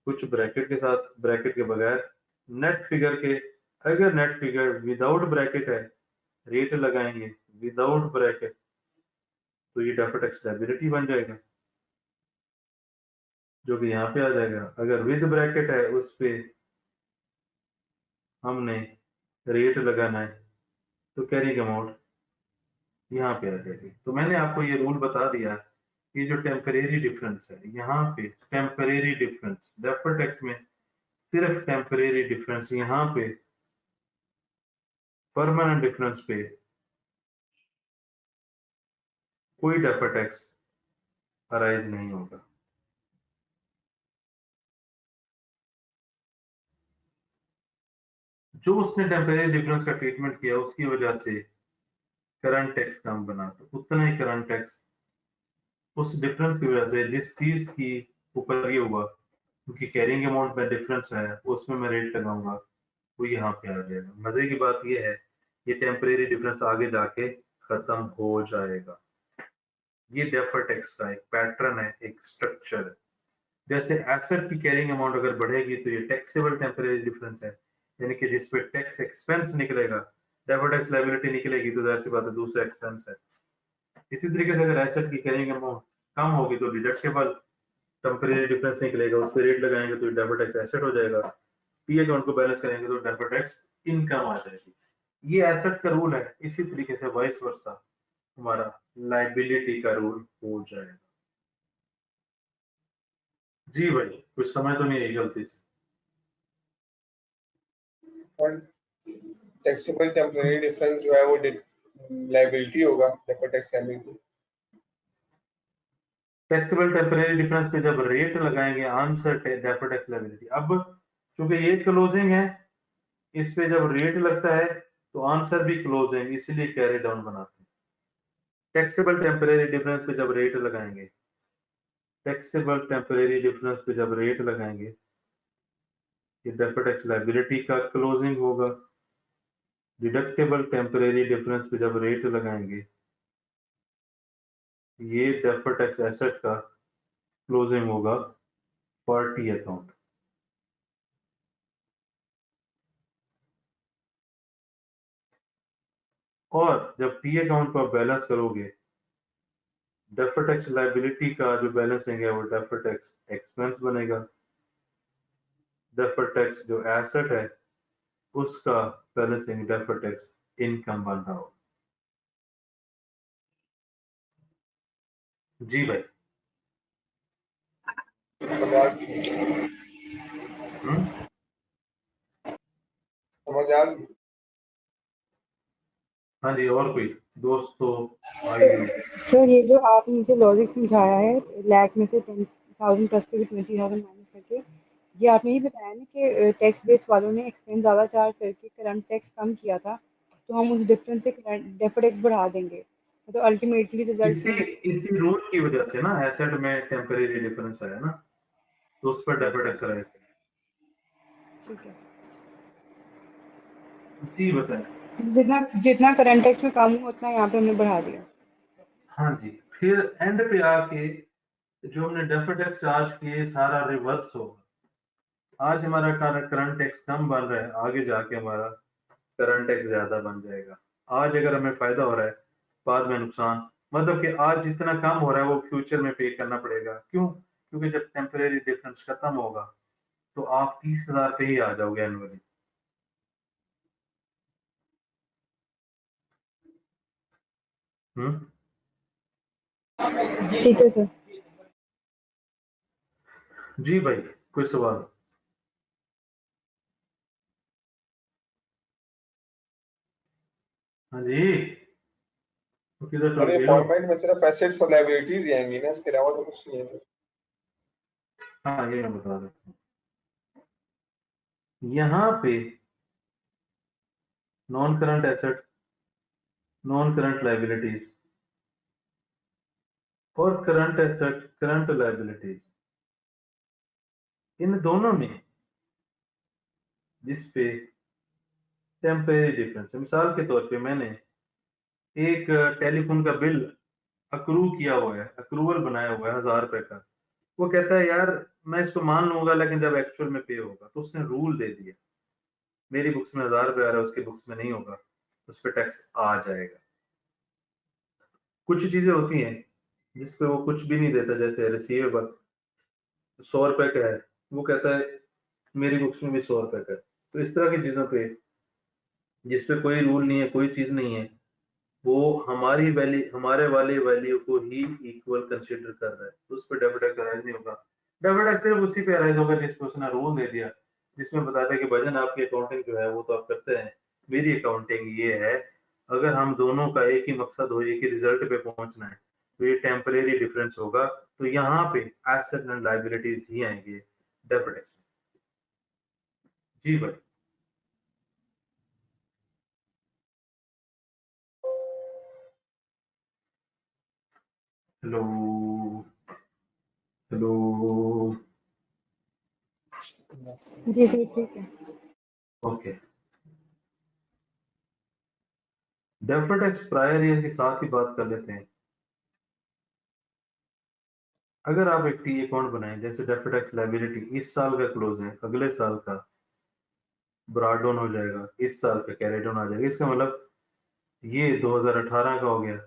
कुछ ब्रैकेट के साथ, ब्रैकेट के बगैर। नेट फिगर के, अगर नेट फिगर विदाउट ब्रैकेट है रेट लगाएंगे, विदाउट ब्रैकेट तो ये डेफर्ड टैक्स लायबिलिटी बन जाएगा जो कि यहाँ पे आ जाएगा। अगर विद ब्रैकेट है उस पे हमने रेट लगाना है तो कैरिंग अमाउंट यहाँ पे आ जाएगी। तो मैंने आपको ये रूल बता दिया, ये जो टेम्परेरी डिफरेंस है यहाँ पे, टेम्परेरी डिफरेंस डेफर्ड टैक्स में सिर्फ टेम्परेरी डिफरेंस, यहाँ पे परमानेंट डिफरेंस पे कोई डेफर्ड टैक्स अराइज नहीं होगा। जो उसने टेम्परेरी डिफरेंस का ट्रीटमेंट किया उसकी वजह से करंट टैक्स कम बना, तो उतना ही करंट टैक्स उस डिफरेंस की वजह से जिस चीज की ऊपर ये हुआ, क्योंकि कैरिंग अमाउंट में डिफरेंस है उसमें मैं रेट लगाऊंगा वो यहाँ पे आ जाएगा। मजे की बात ये है ये टेम्परेरी डिफरेंस आगे जाके खत्म हो जाएगा। ये डेफर्ड टैक्स का एक पैटर्न है, एक स्ट्रक्चर है। जैसे एसेट की कैरिंग अमाउंट अगर बढ़ेगी तो ये टैक्सेबल टेम्परेरी डिफरेंस है, यानी कि जिसपे टैक्स एक्सपेंस निकलेगा, डेफर्ड टैक्स लायबिलिटी निकलेगी तो जाहिर सी बात है दूसरा एक्सपेंस है। इसी तरीके से अगर एसेट की कैरिंग अमाउंट कम होगी तो डिडक्टेबल टेम्परेरी डिफरेंस निकलेगा, उस पर रेट लगाएंगे तो डेफर्ड टैक्स एसेट हो जाएगा। पी अकाउंट को बैलेंस करेंगे तो डेफर्ड टैक्स इनकम आ जाएगी। ये एसेट का रूल है। इसी तरीके से वाइस वर्सा हमारा लाइबिलिटी का रूल हो जाएगा। जी भाई, कुछ समझ तो नहीं आई गलती से। और टैक्सेबल टेम्परेरी डिफरेंस जो है वो लायबिलिटी होगा, deferred tax liability. Taxable temporary difference पे जब रेट लगाएंगे आंसर डेफर्ड टैक्स लायबिलिटी। अब चूंकि ये क्लोजिंग है, इस पे जब रेट लगता है तो आंसर भी क्लोजिंग, इसीलिए कैरी डाउन बनाते हैं। टैक्सेबल टेम्परेरी डिफरेंस पे जब रेट लगाएंगे, टैक्सेबल टेम्परेरी डिफरेंस पे जब रेट लगाएंगे, ये डेफर्ड टैक्स लायबिलिटी का क्लोजिंग होगा। डिडक्टेबल टेम्परेरी डिफरेंस पे जब रेट लगाएंगे, ये डेफर्ड टैक्स एसेट का क्लोजिंग होगा फॉर टी अकाउंट। और जब टी अकाउंट को आप बैलेंस करोगे, डेफर्ड टैक्स लायबिलिटी का जो बैलेंसिंग है वो डेफर्ड टैक्स एक्सपेंस बनेगा। डेफर्ड टैक्स जो एसेट है उसका बैलेंसिंग डेफर्ड टैक्स इनकम बन रहा हो। जी भाई। समझ आ रही? हाँ जी, और कोई दोस्त तो आई? सर ये जो आपने मुझे लॉजिक समझाया है लैक में से 10,000 प्लस करके 20,000 माइनस करके, ये आपने ये बताया ना कि टैक्स बेस वालों ने एक्सपेंस ज़्यादा चार्ज करके करंट टैक्स कम किया था, तो हम उस डिफरेंस से डेफर्ड टैक्स बढ़ा देंगे, तो अल्टीमेटली रिजल्ट इसी इसी रूल की वजह से ना एसेट में टेम्परेरी डिफरेंस आया ना, तो उस पर डेफर्ड टैक्स आया। ठीक है। जी बताएं। जितना जितना करंट टैक्स में कम हुआ उतना यहाँ पे हमने बढ़ा दिया। हाँ जी, फिर एंड पे आके जो हमने डेफर्ड टैक्स चार्ज किए सारा रिवर्स होगा। आज हमारा करंट टैक्स कम बन रहा है, आगे जाके हमारा करंट टैक्स ज्यादा बन जाएगा। आज अगर हमें फायदा हो रहा है, बाद में नुकसान, मतलब कि आज जितना कम हो रहा है वो फ्यूचर में पे करना पड़ेगा। क्यों? क्योंकि जब टेम्परेरी डिफरेंस खत्म होगा तो आप 30,000 पे ही आ जाओगे एनुअली। ठीक है सर। जी भाई, कोई सवाल? हाँ जी, तो किधर अरे चल गए हो? फॉर्मेट में सिर्फ एसेट्स और लायबिलिटीज ही आएंगी ना, इसके अलावा तो कुछ नहीं है। हाँ, ये मैं बता देता हूँ। यहाँ पे non current asset, non current liabilities और करंट एसेट, करंट लायबिलिटीज, इन दोनों में जिसपे टेम्परेरी डिफरेंस है, मिसाल के तौर पे मैंने एक टेलीफोन का बिल अक्रू किया हुआ है, अक्रूवल बनाया हुआ है 1,000 रुपए का। वो कहता है यार मैं इसको मान लूंगा लेकिन जब एक्चुअल में पे होगा, तो उसने रूल दे दिया मेरी बुक्स में 1,000 रुपए आ रहा है, उसकी बुक्स में नहीं होगा, उस पर टैक्स आ जाएगा। कुछ चीजें होती हैं जिसपे वो कुछ भी नहीं देता, जैसे रिसीवेबल 100 रुपए का है, वो कहता है मेरी बुक्स में भी 100 रुपए का है। तो इस तरह की चीजों पे जिसपे कोई रूल नहीं है, कोई चीज नहीं है, वो हमारी वैल्यू, हमारे वाले वैल्यू को ही इक्वल कंसीडर कर रहा है, तो उस पर डेबिट टैक्स अराइज नहीं होगा। डेबिट टैक्स सिर्फ उसी पे अराइज होगा जिसको उसने रूल दे दिया, जिसमें बताया था कि भजन आपकी अकाउंटिंग जो है वो तो आप करते हैं, मेरी अकाउंटिंग ये है, अगर हम दोनों का एक ही मकसद हो, एक ही रिजल्ट पे पहुंचना है, तो ये टेम्परेरी डिफरेंस होगा। तो यहाँ पे एसेट एंड लायबिलिटीज ही आएंगे डेबिट टैक्स। जी भाई। Hello hello. जी सर ठीक है। Okay, deferred tax prior year के साथ ही बात कर लेते हैं। अगर आप एक टी अकाउंट बनाएं, जैसे डेफर्ड टैक्स लायबिलिटी इस साल का क्लोज है, अगले साल का ब्रॉड डाउन हो जाएगा, इस साल का कैरी डाउन आ जाएगा, इसका मतलब ये 2018 का हो गया,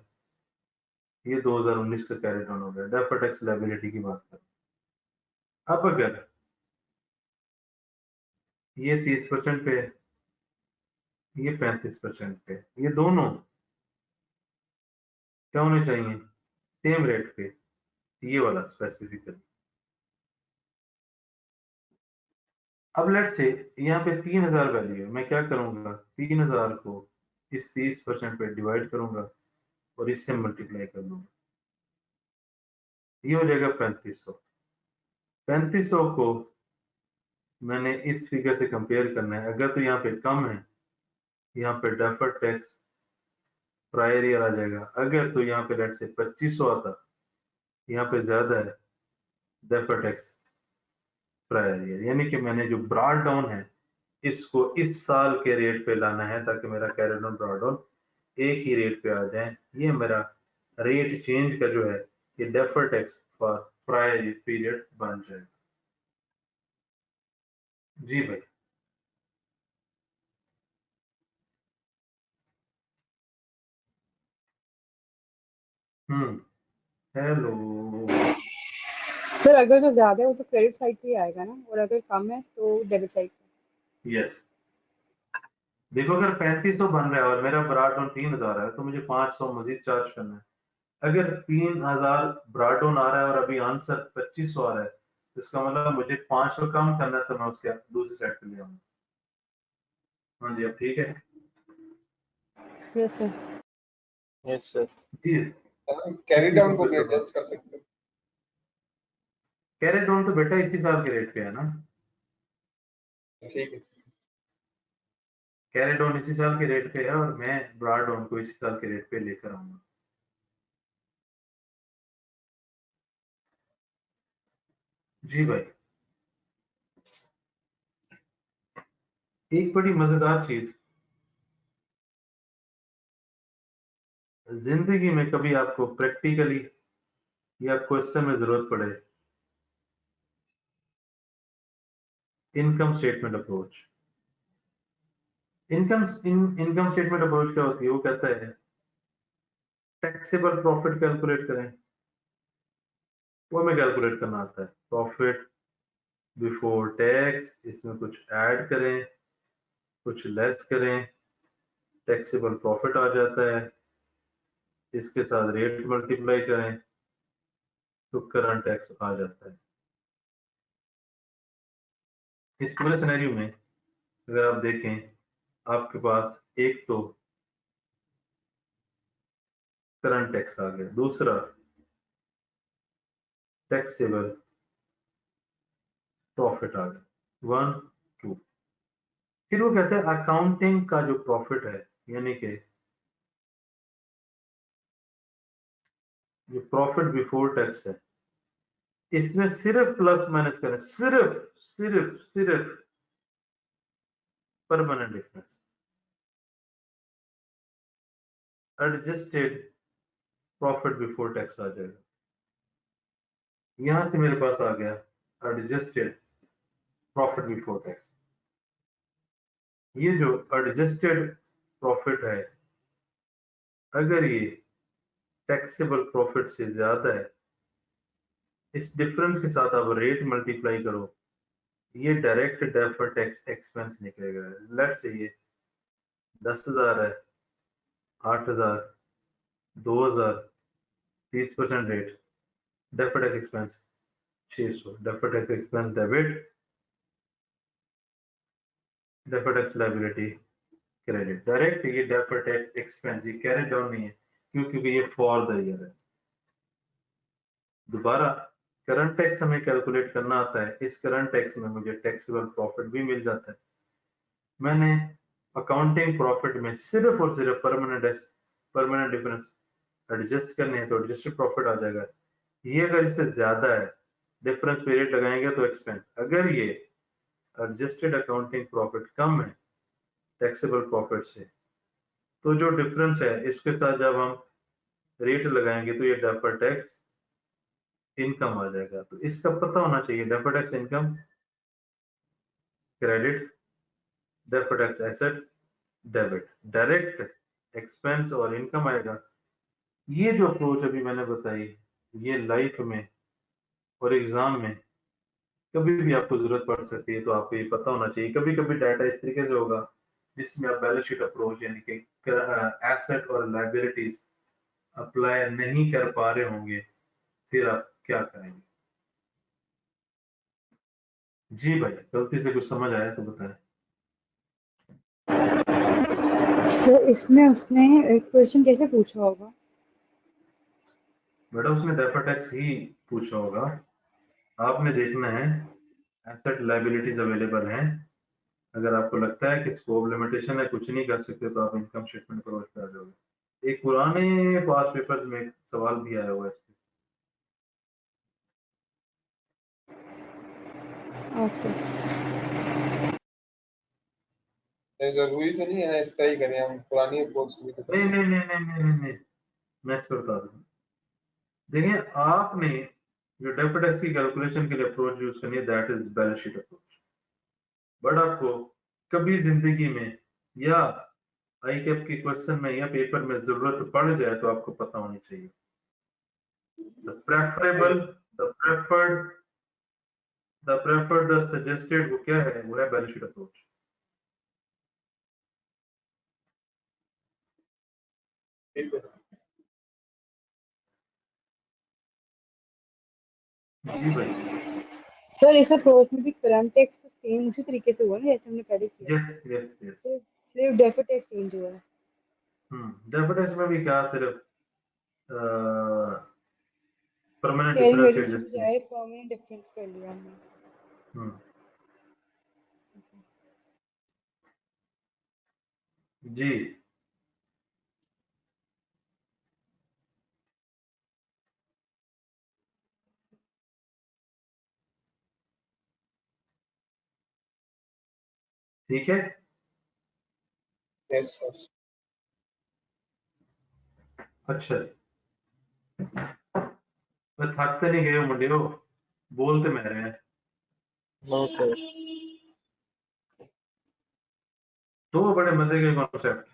ये 2019 का कैरी डाउन हो गया। डेफर्ड टैक्स लायबिलिटी की बात करें, अब अगर ये 30% पे है, ये 35% पे, ये दोनों क्या होने चाहिए? सेम रेट पे, ये वाला स्पेसिफिकली। अब लेट्स से यहाँ पे 3,000 वैल्यू है, मैं क्या करूंगा, 3,000 को इस 30% पे डिवाइड करूंगा और इससे मल्टीप्लाई कर दूंगा, ये हो जाएगा 3500। 3500 को मैंने इस फिगर से कंपेयर करना है, अगर तो यहाँ पे कम है, यहाँ पे डेफर्ड टैक्स प्रायर ईयर आ जाएगा। अगर तो यहाँ पे लेट से 2500 आता, यहाँ पे ज्यादा है, डेफर्ड टैक्स प्रायर ईयर, यानी कि मैंने जो ब्रॉड डाउन है इसको इस साल के रेट पे लाना है ताकि मेरा कैरी डाउन ब्रॉड डाउन एक ही रेट पे आ जाए। ये मेरा रेट चेंज का जो है ये deferred tax for prior period बन जाएगा। जी भाई। हेलो। सर अगर जो ज्यादा है वो तो क्रेडिट साइड पे ही आएगा ना, और अगर कम है तो डेबिट साइड पे। यस, देखो अगर 3500 बन रहा है और मेरा ब्रॉड डाउन 3000 है तो मुझे 500 मजीद चार्ज करना है। अगर 3000 ब्रॉड डाउन आ रहा है और अभी आंसर 2500 आ रहा है तो इसका मतलब मुझे 500 कम करना है, तो मैं उसके दूसरी साइड पे ले आऊंगा। हाँ जी, अब ठीक है। Yes sir. Yes sir. जी, कैरी इसी को डाउन को फिर भी से एडजस्ट कर सकते हैं। कैरी डाउन तो बेटा इसी साल के रेट पे है ना, ठीक है। कैरी डाउन इसी साल के रेट पे है और मैं ब्रॉड डाउन को इसी साल के रेट पे लेकर आऊंगा। जी भाई। एक बड़ी मजेदार चीज, जिंदगी में कभी आपको प्रैक्टिकली या क्वेश्चन में जरूरत पड़े, income statement approach. Income statement approach क्या होती है? वो कहता है टैक्सेबल प्रॉफिट कैलकुलेट करें, वो हमें कैलकुलेट करना आता है। प्रॉफिट बिफोर टैक्स, इसमें कुछ ऐड करें कुछ लेस करें, टैक्सेबल प्रॉफिट आ जाता है, इसके साथ रेट मल्टीप्लाई करें तो करंट टैक्स आ जाता है। इस पूरे सिनेरियो में अगर आप देखें आपके पास एक तो करंट टैक्स आ गया, दूसरा टैक्सेबल प्रॉफिट आ गया, 1 2। फिर वो कहते हैं अकाउंटिंग का जो प्रॉफिट है, यानी कि जो प्रॉफिट बिफोर टैक्स है, इसमें सिर्फ प्लस माइनस करें, सिर्फ सिर्फ सिर्फ permanent difference, adjusted profit before tax आ जाएगा। यहां से मेरे पास आ गया एडजस्टेड प्रॉफिट बिफोर टैक्स। ये जो एडजस्टेड प्रॉफिट है, अगर ये टैक्सेबल प्रॉफिट से ज्यादा है, इस डिफरेंस के साथ आप रेट मल्टीप्लाई करो, ये डायरेक्ट डेफर्ड टैक्स एक्सपेंस निकलेगा। लेट्स से ये 10,000 है, 8,000, 2,000, 30% rate, deferred tax expense 600, deferred tax expense debit, deferred tax liability credit. Direct ये डेफर्ड टैक्स एक्सपेंस ये कैरी डाउन नहीं है क्योंकि ये फॉर द ईयर है। दोबारा करंट टैक्स हमें कैलकुलेट करना आता है, इस करंट टैक्स में मुझे टैक्सेबल प्रॉफिट भी मिल जाता है। मैंने अकाउंटिंग प्रॉफिट में सिर्फ और सिर्फ परमानेंट डिफरेंस एडजस्ट करने हैं तो एडजस्टेड प्रॉफिट आ जाएगा। ये अगर इससे ज्यादा है, डिफरेंस पे रेट लगाएंगे तो एक्सपेंस। अगर ये एडजस्टेड अकाउंटिंग प्रॉफिट कम है टैक्सेबल प्रॉफिट से, तो जो डिफरेंस है इसके साथ जब हम रेट लगाएंगे तो ये डेफर्ड टैक्स इनकम आ जाएगा। तो इसका पता होना चाहिए, deferred tax income credit, deferred tax asset debit, direct expense और इनकम आएगा। ये जो अप्रोच अभी मैंने बताई, ये लाइफ में और एग्जाम में कभी भी आपको जरूरत पड़ सकती है, तो आपको ये पता होना चाहिए। कभी कभी डाटा इस तरीके से होगा जिसमें आप बैलेंस शीट अप्रोच यानी कि एसेट और लायबिलिटीज अप्लाई नहीं कर पा रहे होंगे, फिर आप क्या करेंगे? जी भाई, गलती से कुछ समझ आया तो बताएं। सर इसमें उसने क्वेश्चन कैसे पूछा होगा? बेटा उसने डेफर्ड टैक्स ही पूछा होगा। आपने देखना है एसेट लायबिलिटीज अवेलेबल हैं, अगर आपको लगता है कि स्कोप लिमिटेशन है कुछ नहीं कर सकते तो आप इनकम स्टेटमेंट अप्रोच पे आ जाओगे। एक पुराने पास पेपर्स में एक सवाल भी आया हुआ है इससे। ओके जरूरी तो नहीं है ना इस तरह ही करें हम, पुरानी अप्रोच भी तो कर नहीं सकते नहीं नहीं नहीं नहीं नहीं नहीं, मैं इसको बता दूँ। देखिए आपने जो डेफिड टैक्स की कैलकुलेशन के लिए अप्रोच यूज करनी है, that is balance sheet approach. But आपको कभी जिंदगी में या आई कैप के क्वेश्चन में या पेपर में जरूरत पड़ जाए तो आपको पता होनी चाहिए। The preferable, the preferred, the suggested, वो क्या है? वो है बैलेंस शीट अप्रोच। ठीक है। जी भाई। सर इस अप्रोच में भी करंट टैक्स तो सेम उसी तरीके से हुआ ना जैसे हमने पहले किया था, यस यस यस। सिर्फ सिर्फ डेफिड टैक्स चेंज हुआ है। डेफिड टैक्स में भी क्या सिर्फ परमानेंट कैरी डिफरेंस वेरिएंस की एडजस्ट किया। बजाय परमानेंट डिफरेंस कर लिया हमने। हम्म, जी ठीक है। Yes yes. अच्छा मैं थकते नहीं गए हो मुंडे हो, बोलते मैं रहे हैं। No sir. दो बड़े मजे के कॉन्सेप्ट,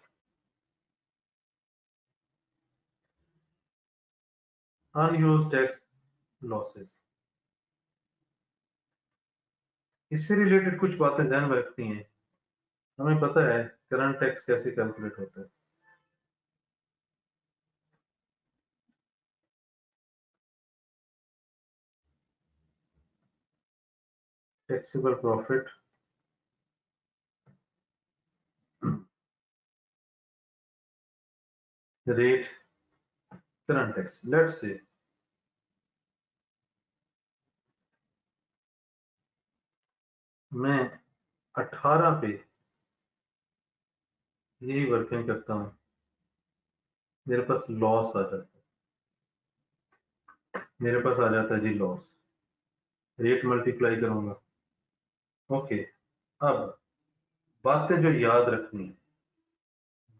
अनयूज्ड टैक्स लॉसेस। इससे रिलेटेड कुछ बातें ध्यान में रखती हैं। हमें पता है करंट टैक्स कैसे कैलकुलेट होता है। Taxable profit, rate, current tax. Let's say मैं 18 पे यही वर्किंग करता हूँ, मेरे पास लॉस आ जाता है, मेरे पास आ जाता है जी लॉस। रेट मल्टीप्लाई करूंगा। ओके, अब बातें जो याद रखनी है,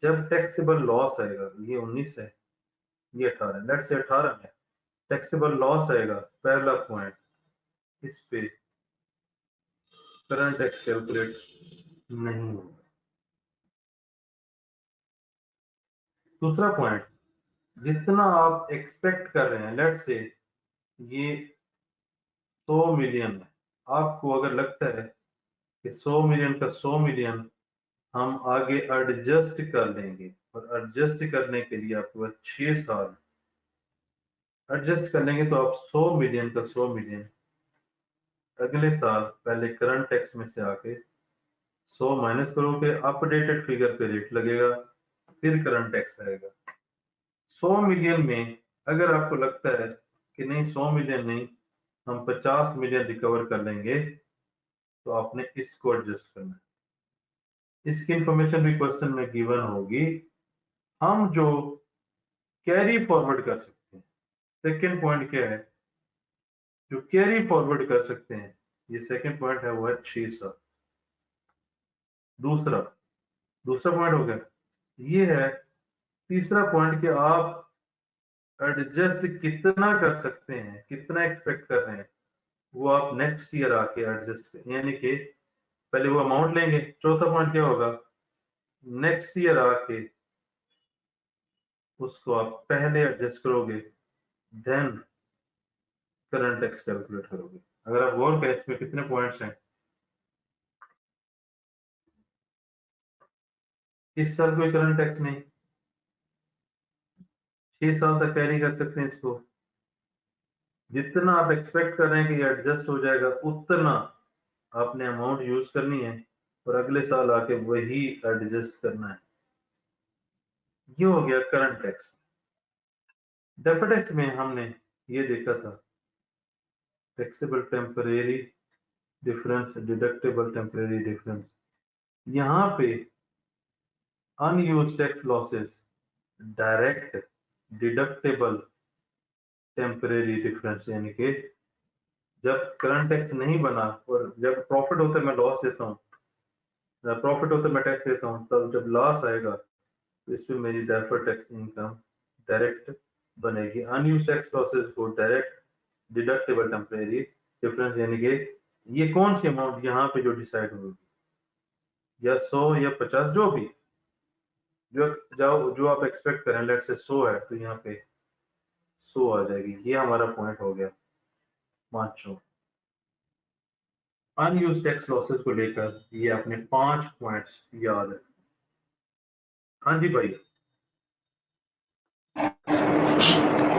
जब टैक्सेबल लॉस आएगा, ये 19 है, ये 18 है, लेट्स से 18 में टैक्सेबल लॉस आएगा, पहला पॉइंट, इस पे करंट टैक्स कैलकुलेट नहीं होगा। दूसरा पॉइंट, जितना आप एक्सपेक्ट कर रहे हैं, लेट्स से ये 100 मिलियन है, आपको अगर लगता है कि 100 मिलियन का 100 मिलियन हम आगे एडजस्ट कर लेंगे, और एडजस्ट करने के लिए आपके पास 6 साल एडजस्ट कर लेंगे, तो आप 100 मिलियन का 100 मिलियन अगले साल पहले करंट टैक्स में से आके 100 माइनस करोगे, अपडेटेड फिगर पे रेट लगेगा, फिर करंट टैक्स आएगा। 100 मिलियन में अगर आपको लगता है कि नहीं 100 मिलियन नहीं, हम 50 मिलियन रिकवर कर लेंगे, तो आपने इसको एडजस्ट करना है। इसकी इंफॉर्मेशन भी क्वेश्चन में गिवन होगी। हम जो कैरी फॉरवर्ड कर सकते हैं, सेकेंड पॉइंट क्या है, जो कैरी फॉरवर्ड कर सकते हैं, ये सेकेंड पॉइंट है, वो है 6 साल। दूसरा दूसरा पॉइंट हो गया, ये है तीसरा पॉइंट कि आप एडजस्ट कितना कर सकते हैं, कितना एक्सपेक्ट कर रहे हैं, वो आप नेक्स्ट ईयर आके एडजस्ट करें, यानी कि पहले वो अमाउंट लेंगे। चौथा पॉइंट क्या होगा, नेक्स्ट ईयर आके उसको आप पहले एडजस्ट करोगे, देन करंट टैक्स कैलकुलेट करोगे। अगर आप गौर करें इसमें कितने पॉइंट्स हैं, इस साल कोई करंट टैक्स नहीं, 6 साल तक कैरी कर सकते हैं इसको। जितना आप एक्सपेक्ट कर रहे हैं कि ये एडजस्ट हो जाएगा, उतना आपने अमाउंट यूज करनी है, और अगले साल आके वही एडजस्ट करना है। ये हो गया करंट टैक्स। डेफर्ड टैक्स में हमने ये देखा था, taxable temporary difference, deductible temporary difference. यहाँ पे unused tax losses direct deductible temporary difference, यानी कि जब करंट टैक्स नहीं बना और जब प्रॉफिट होता है मैं लॉस देता हूँ, प्रॉफिट होता है मैं टैक्स देता हूँ, तब जब लॉस आएगा तो इसमें मेरी डेफर्ड टैक्स इनकम डायरेक्ट बनेगी। अनयूज्ड टैक्स लॉसेस को डायरेक्ट डिडक्टेबल टेम्परेरी डिफरेंस, यानी कि ये कौन सी अमाउंट यहाँ पे जो डिसाइड होगी, या 100 या 50, जो भी जो आप एक्सपेक्ट करें, लेट से 100 है तो यहाँ पे 100 आ जाएगी। ये हमारा पॉइंट हो गया पांचों अनयूज टैक्स लॉसेस को लेकर। ये अपने 5 पॉइंट्स याद है। हाँ जी भाई।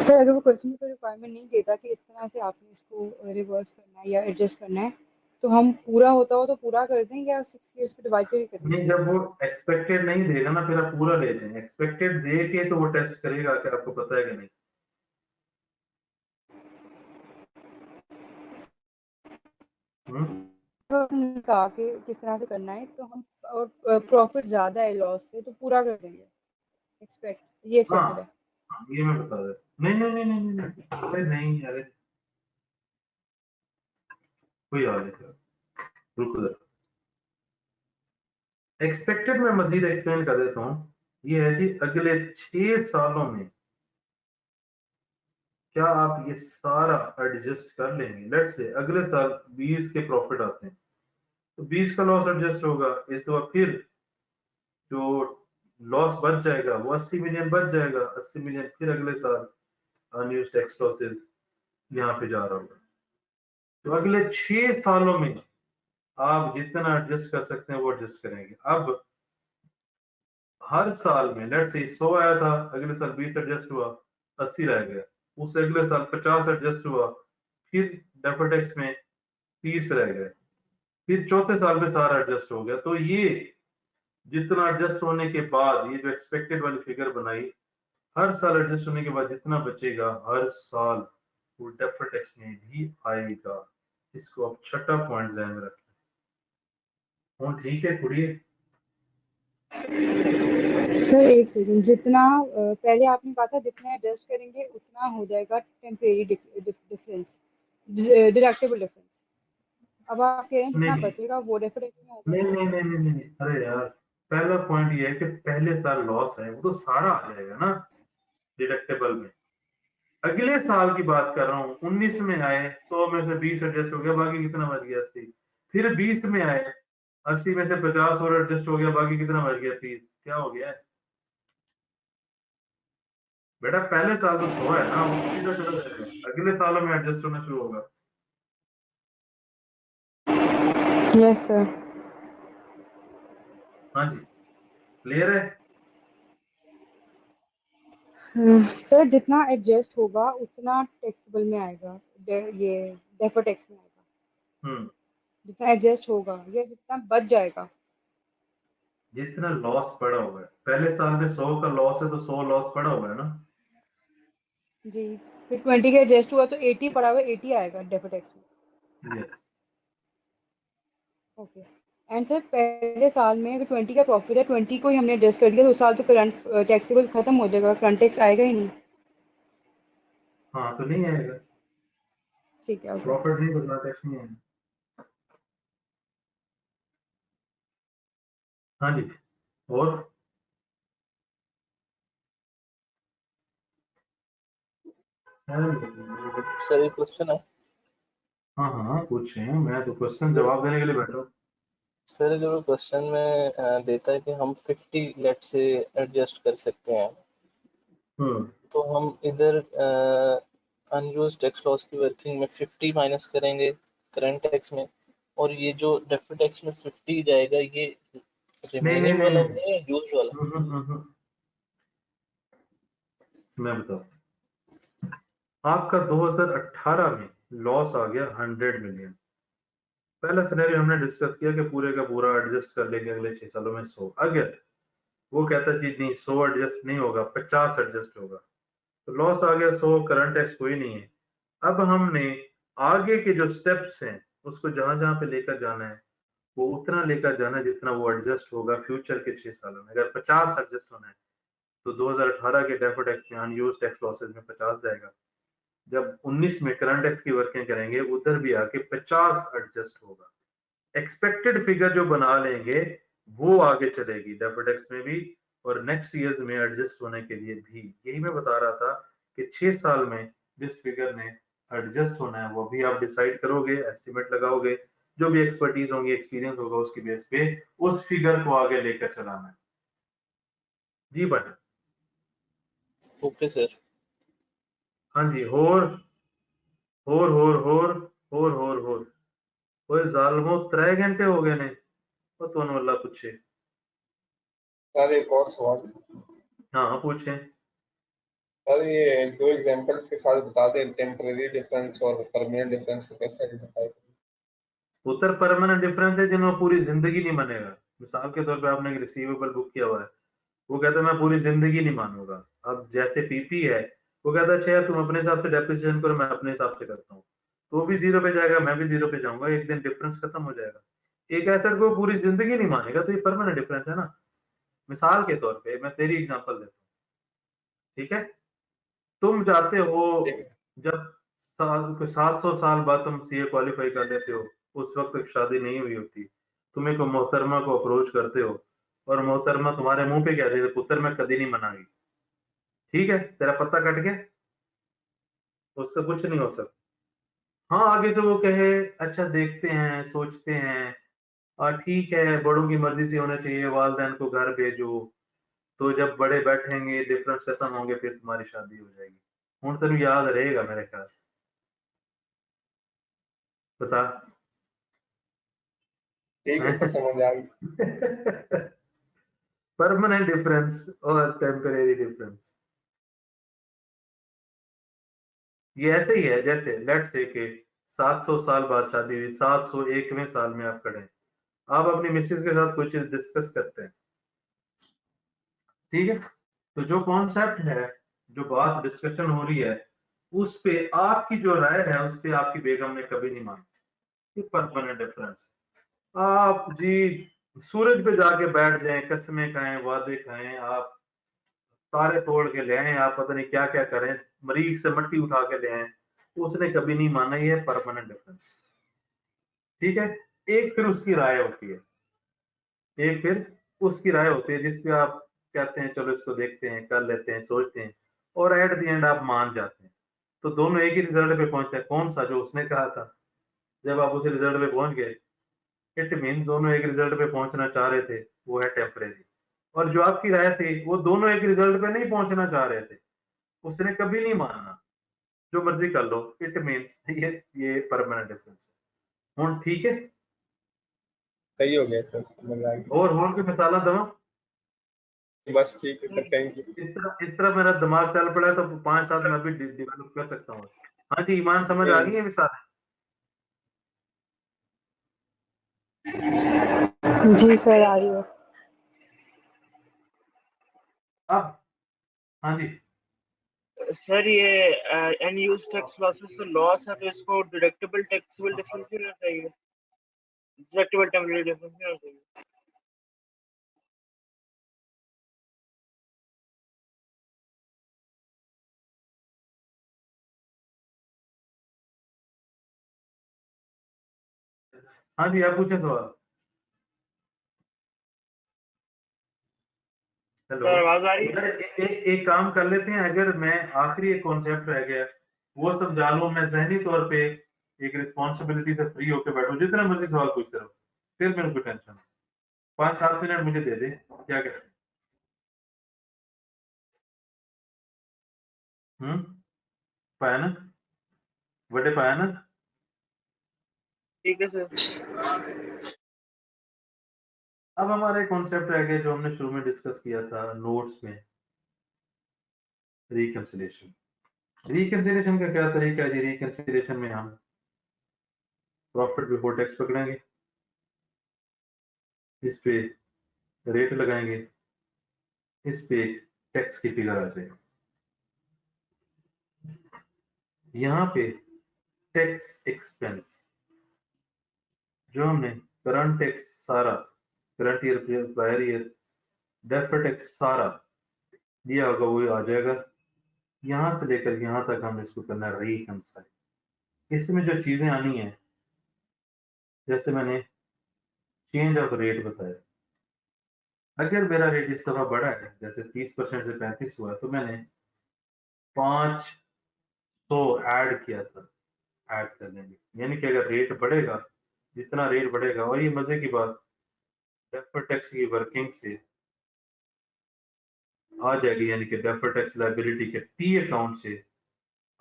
सर अगर वो क्वेश्चन में कोई रिक्वायरमेंट नहीं देता कि इस तरह से आपने इसको रिवर्स करना है या एडजस्ट करना है, तो हम पूरा होता हो तो पूरा कर दें या 6 ईयर्स पे डिवाइड करके कर दें? नहीं, जब वो एक्सपेक्टेड नहीं देगा ना फिर आप पूरा ले लें। एक्सपेक्टेड दे के तो वो टेस्ट करेगा कि आपको पता है कि नहीं। तो हमने कहा कि किस तरह से करना है, तो हम और प्रॉफिट ज्यादा है लॉस से तो पूरा कर देंगे। ये एक्सपेक्टेड है। हाँ, ये मैं बता दे। नहीं नहीं नहीं नहीं नहीं, अरे नहीं, अरे कोई और नहीं, रुको जरा। एक्सपेक्टेड में मजीद एक्सप्लेन कर देता हूँ। ये है जी, अगले 6 सालों में क्या आप ये सारा एडजस्ट कर लेंगे। लेट्स से अगले साल 20 के प्रॉफिट आते हैं तो 20 का लॉस एडजस्ट होगा। इस दफा फिर जो लॉस बच जाएगा वो 80 मिलियन बच जाएगा। 80 मिलियन फिर अगले साल अनयूज्ड टैक्स लॉसेस यहाँ पे जा रहा होगा। तो अगले 6 सालों में आप जितना एडजस्ट कर सकते हैं वो एडजस्ट करेंगे। अब हर साल में लेट्स से 100 आया था, अगले साल 20 एडजस्ट हुआ, 80 रह गया। उससे अगले साल 50 एडजस्ट हुआ, फिर डेफर्ड टैक्स में 30 रह गए, फिर चौथे साल में सारा एडजस्ट हो गया। तो ये जितना एडजस्ट होने के बाद ये जो एक्सपेक्टेड वाली फिगर बनाई, हर साल एडजस्ट होने के बाद जितना बचेगा हर साल वो डेफर्ड टैक्स में भी आएगा। इसको आप छठा पॉइंट ध्यान में रखें। कौन ठीक है कुड़िए? सर एक सेकंड, जितना पहले आपने कहा था जितना एडजस्ट करेंगे उतना हो जाएगा टेम्परेरी डिफरेंस, डिडक्टेबल डिफरेंस। अब आप कह रहे हैं नहीं जितना नहीं बचेगा वो डेफिनेट में आ नहीं जाएगा। नहीं नहीं नहीं नहीं, अरे यार, पहला पॉइंट ये है कि पहले साल लॉस है वो तो सारा आ जाएगा ना डिडक्टेबल में। अगले साल की बात कर रहा हूँ, 19 में आए 100 में से 20 एडजस्ट हो गया, बाकी कितना बच गया 80। फिर 20 में आए 80 में से 50 और एडजस्ट हो गया, बाकी कितना बच गया 30। क्या हो गया बेटा? पहले साल तो 100 है ना, वो तो सीधा चला जाएगा, अगले सालों में एडजस्ट होना शुरू होगा। Yes sir. हाँ जी, क्लियर है? सर जितना एडजस्ट होगा उतना टैक्सेबल में आएगा, ये डेफर टैक्स में आएगा। हम्म। जितना एडजस्ट होगा या जितना बच जाएगा। जितना लॉस पड़ा हुआ है, पहले साल में 100 का लॉस है तो 100 लॉस पड़ा हुआ है ना। जी, फिर 20 का एडजस्ट हुआ तो 80 पड़ा हुआ, 80 आएगा डेफर टैक्स में। यस। ओके। एंड सर पहले साल में अगर 20 का प्रॉफिट है, 20 को ही हमने एडजस्ट कर दिया तो उस साल तो करंट टैक्सेबल खत्म हो जाएगा, करंट टैक्स आएगा ही नहीं। हाँ तो नहीं आएगा, ठीक है, ओके। प्रॉफिट नहीं बदला, टैक्स नहीं आएगा। हाँ जी। और सर एक क्वेश्चन है। हाँ हाँ पूछे, मैं तो क्वेश्चन सर जवाब देने के लिए बैठा हूँ। सर अगर वो क्वेश्चन में देता है कि हम 50 लेट से एडजस्ट कर सकते हैं, तो हम इधर अनयूज्ड टैक्स लॉस की वर्किंग में 50 माइनस करेंगे करंट टैक्स में, और ये जो डेफर्ड टैक्स में 50 जाएगा ये नहीं नहीं रिमेनिंग नहीं वाला नहीं, होगा या यूज्ड वाला? मैं बताऊँ, आपका 2018 में लॉस आ गया 100 मिलियन। पहला सिनेरियो हमने डिस्कस किया कि पूरे का पूरा एडजस्ट कर लेंगे अगले 6 सालों में 100। अगर वो कहता कि नहीं 100 एडजस्ट नहीं होगा, 50 एडजस्ट होगा, तो लॉस आ गया 100, करंट टैक्स कोई नहीं है। अब हमने आगे के जो स्टेप्स हैं उसको जहां जहां पे लेकर जाना है वो उतना लेकर जाना है जितना वो एडजस्ट होगा फ्यूचर के 6 सालों में। अगर 50 एडजस्ट होना है तो 2018 के डेफर्ड टैक्स में अनयूज्ड टैक्स लॉसेस में 50 जाएगा। जब 19 में करंट टैक्स की वर्किंग करेंगे उधर भी आके 50 एडजस्ट होगा। एक्सपेक्टेड फिगर जो बना लेंगे वो आगे चलेगी डेफर्ड टैक्स में भी और नेक्स्ट ईयर्स में एडजस्ट होने के लिए भी। यही मैं बता रहा था कि 6 साल में जिस फिगर ने एडजस्ट होना है वो भी आप डिसाइड करोगे, एस्टिमेट लगाओगे, जो भी एक्सपर्टीज होंगी, एक्सपीरियंस होगा, उसकी बेस पे उस फिगर को आगे लेकर चलाना है। जी बट ओके सर। हाँ जी। होर होर होर होर होर होर होर ओए जालमो 3 घंटे हो गए ने वो तो अल्लाह पूछे। सर एक और सवाल। हाँ पूछे। सर ये दो एग्जांपल्स के साथ बता दें टेम्परेरी डिफरेंस और परमानेंट डिफरेंस को कैसे आइडेंटिफाई करें। उतर परमानेंट डिफरेंस है जिन्होंने पूरी जिंदगी नहीं मानेगा। मिसाल के तौर पे आपने एक रिसीवेबल बुक किया हुआ है, वो कहता है मैं पूरी जिंदगी नहीं मानूंगा। अब जैसे पीपी है, वो कहता है अच्छा यार तुम अपने हिसाब से डेप्रिसिएशन करो, मैं अपने हिसाब से करता हूँ, तो वो भी जीरो पे जाएगा, मैं भी जीरो पे जाऊंगा, एक दिन डिफरेंस खत्म हो जाएगा। एक एसेट को पूरी जिंदगी नहीं मानेगा, तो ये परमानेंट डिफरेंस है ना। मिसाल के तौर पे मैं तेरी एग्जांपल देता हूँ, ठीक है। तुम जाते हो, ठीक जब 700 साल बाद तुम सीए क्वालिफाई कर लेते हो, उस वक्त तक शादी नहीं हुई होती, तुम एक मोहतरमा को अप्रोच करते हो और मोहतरमा तुम्हारे मुंह पे कह रही है पुत्र मैं कभी नहीं मनागी, ठीक है, तेरा पत्ता कट गया, उसका कुछ नहीं हो सकता। हाँ आगे से वो कहे अच्छा देखते हैं सोचते हैं और ठीक है बड़ों की मर्जी से होना चाहिए, वालदैन को घर भेजो, तो जब बड़े बैठेंगे डिफरेंस खत्म होंगे फिर तुम्हारी शादी हो जाएगी। हूं तेन याद रहेगा मेरे ख्याल। बता। है सर समझ आ गई। परमानेंट डिफरेंस और टेम्परेरी डिफरेंस ये ऐसे ही है जैसे लेट्स से कि 700 साल बाद शादी हुई, 701वें साल में आप खड़े हैं, आप अपनी मिसेज के साथ कोई चीज डिस्कस करते हैं, ठीक है, तो जो कॉन्सेप्ट है, जो बात डिस्कशन हो रही है, उस पे आपकी जो राय है उस पे आपकी बेगम ने कभी नहीं मानी। ये परमानेंट डिफरेंस। आप जी सूरज पे जाके बैठ जाएं, कसमें खाएं, वादे खाएं, आप तारे तोड़ के ले आए, आप पता नहीं क्या क्या करें, मरीख से मट्टी उठा के ले आए, उसने कभी नहीं माना। ये परमानेंट डिफरेंस, ठीक है। एक फिर उसकी राय होती है, एक फिर उसकी राय होती है जिसपे आप कहते हैं चलो इसको देखते हैं, कर लेते हैं, सोचते हैं, और एट द एंड आप मान जाते हैं। तो दोनों एक ही रिजल्ट पे पहुंचते हैं, कौन सा, जो उसने कहा था। जब आप उस रिजल्ट पे पहुंच गए, इट मीन दोनों एक रिजल्ट पे पहुंचना चाह रहे थे, वो है टेम्परेरी। और जो आपकी राय थी वो दोनों एक रिजल्ट पे नहीं पहुंचना चाह रहे थे, उसने कभी नहीं मानना, जो मर्जी कर लो, इट मीन्स ये परमानेंट डिफरेंस है। हूं ठीक है। सही हो गया सर समझ आ गई। और कोई मिसाला दवा। बस ठीक है सर थैंक यू। इस तरह मेरा दिमाग चल पड़ा है तो 5-7 में भी डेवलप कर सकता हूँ। हाँ जी ईमान, समझ आ गई है मिसाल। जी सर आ रही है। अब हाँ जी। सर ये अनयूज टैक्स लॉसेस तो लॉस है, तो इसको डिडक्टेबल टैक्सेबल डिफरेंस नहीं होना चाहिए, डिडक्टेबल टेम्परेरी डिफरेंस नहीं होना चाहिए। हाँ जी आप पूछे सवाल। हेलो। सर आवाज आ रही है? यार एक काम कर लेते हैं, अगर मैं आखिरी एक कॉन्सेप्ट रह गया वो समझा लूं, मैं जहनी तौर पे एक रिस्पॉन्सिबिलिटी से फ्री होकर बैठूं, जितना मर्जी सवाल पूछते रहो, फिर मेरे को टेंशन। 5-7 मिनट मुझे दे दे, क्या कहते हैं। पाया ना, बड़े पाया ना। ठीक है सर। अब हमारा एक कॉन्सेप्ट रह गया जो हमने शुरू में डिस्कस किया था नोट्स में, रिकंसिलिएशन। रिकंसिलिएशन का क्या तरीका है जी। रिकंसिलिएशन में हम प्रॉफिट बिफोर टैक्स पकड़ेंगे, इस पे रेट लगाएंगे, इस पे टैक्स की फिगर आ जाएगी, यहाँ पे टैक्स एक्सपेंस जो हमने करंट टैक्स सारा, current year, prior year, deferred tax सारा, दिया होगा वो आ जाएगा। यहाँ से लेकर यहाँ तक हम इसको करना है रिकंसाइल। इसमें जो चीजें आनी है, जैसे मैंने चेंज ऑफ रेट बताया, अगर मेरा रेट इस दफा बढ़ा है, जैसे 30% से 35 हुआ, तो मैंने 500 ऐड किया था, ऐड कर देंगे। यानी कि अगर रेट बढ़ेगा, जितना रेट बढ़ेगा, और ये मजे की बात, डेफर्ड टैक्स की वर्किंग से आ जाएगी, यानी कि डेफर्ड टैक्स लायबिलिटी के टी अकाउंट से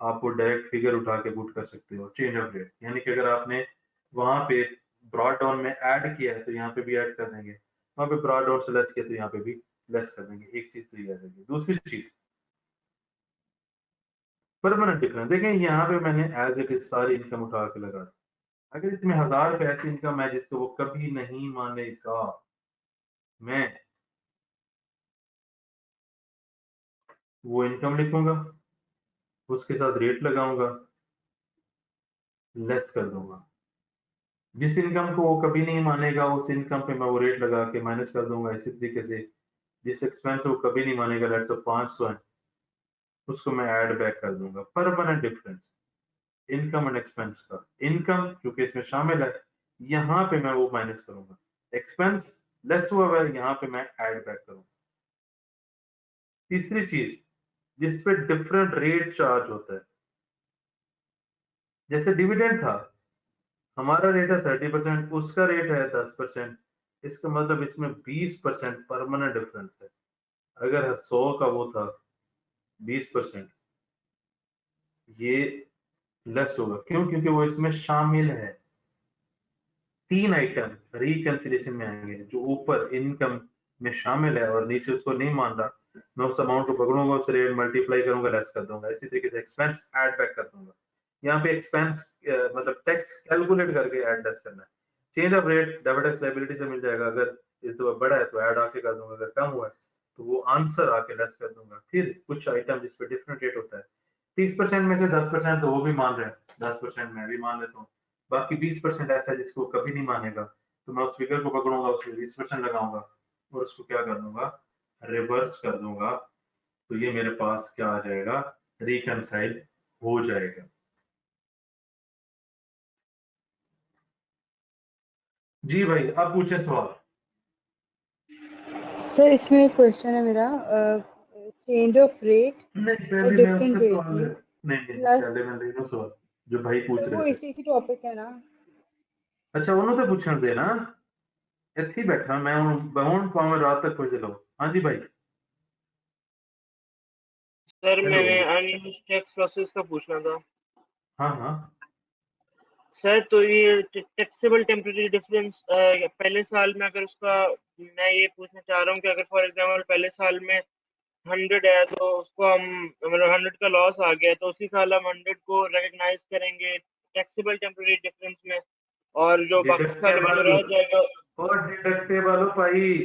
आप वो डायरेक्ट फिगर उठा के पुट कर सकते हो चेंज ऑफ रेट। यानी कि अगर आपने वहां पे ब्रॉड डाउन में ऐड किया है तो यहाँ पे भी ऐड कर देंगे, वहां पे ब्रॉड डाउन से लेस किया तो यहाँ पे भी लेस कर देंगे। एक चीज तो ये आ जाएगी। दूसरी चीज परमानेंट डिफरेंस, देखें यहाँ पे मैंने एज इट इज सारी इनकम उठा के लगा दी। अगर इसमें 1000 रुपए ऐसी इनकम है जिसको वो कभी नहीं मानेगा, मैं वो इनकम लिखूंगा, उसके साथ रेट लगाऊंगा, लेस कर दूंगा। जिस इनकम को वो कभी नहीं मानेगा उस इनकम पे मैं वो रेट लगा के माइनस कर दूंगा। इसी तरीके से जिस एक्सपेंस वो कभी नहीं मानेगा, लेट्स से 500 है, उसको मैं ऐड बैक कर दूंगा। Permanent difference income and expense का, इनकम क्योंकि इसमें शामिल है, यहाँ पे मैं वो माइनस करूंगा, एक्सपेंस लेस हुआ है, यहाँ पे मैं ऐड बैक करूंगा। तीसरी चीज, जिस पे डिफरेंट रेट चार्ज होता है, जैसे डिविडेंड था, हमारा रेट है 30%, उसका रेट है 10%, इसका मतलब इसमें 20% परमानेंट डिफरेंस है। अगर 100 का वो था 20%, ये लेस होगा। क्यों? क्योंकि वो इसमें शामिल है। 3 आइटम रिकंसिलिएशन में आएंगे, जो ऊपर इनकम में शामिल है और नीचे उसको नहीं मान रहा, मैं उस अमाउंट को पकड़ूंगा, उस रेट मल्टीप्लाई करूंगा, लेस कर दूंगा। इसी तरीके से एक्सपेंस ऐड बैक कर दूंगा। यहाँ पे एक्सपेंस मतलब टैक्स कैलकुलेट करके ऐड लेस करना है। Change of rate debit tax liability से मिल जाएगा, अगर इस दफा बढ़ा है तो ऐड आके कर दूंगा, अगर कम हुआ है तो वो आंसर आके लेस कर दूंगा। फिर कुछ आइटम जिस पे डिफरेंट रेट होता है, 30% में से 10% तो वो भी मान रहे हैं, 10% मैं भी मान लेता हूँ, बाकी 20% ऐसा है जिसको कभी नहीं मानेगा, तो मैं उस फिगर को पकड़ूंगा, उसमें 20% लगाऊंगा और उसको क्या कर दूंगा, रिवर्स कर दूंगा। तो ये मेरे पास क्या आ जाएगा, रिकंसाइल हो जाएगा। जी भाई, अब पूछे सवाल। सर इसमें एक क्वेश्चन है मेरा, चेंज ऑफ रेट नहीं, और पहले मैं डिफरेंट उससे रेट सवाल में नहीं, प्लस। पहले मैं ले लो सवाल जो भाई पूछ सर वो रहे थे। इसी टॉपिक है ना। अच्छा, उन्होंने पूछना देना, ਇੱਥੇ ही बैठा मैं हूं पावे रात तक खुश लो। हाँ जी भाई। Sir hello. मैंने अनयूज्ड टैक्स लॉसेस का पूछना था। हाँ हाँ। सर तो ये टैक्सेबल टेम्परेरी डिफरेंस पहले साल में अगर उसका, मैं ये पूछना चाह रहा हूँ कि अगर फॉर एग्जांपल पहले साल में 100 है तो उसको हम मतलब 100 का लॉस आ गया तो उसी साल हम 100 को रिकग्नाइज करेंगे टैक्सेबल टेम्परेरी डिफरेंस में, और जो बाकी सालों में जो डिडक्टेबल रह जाएगा। और डिडक्टेबल हो भाई,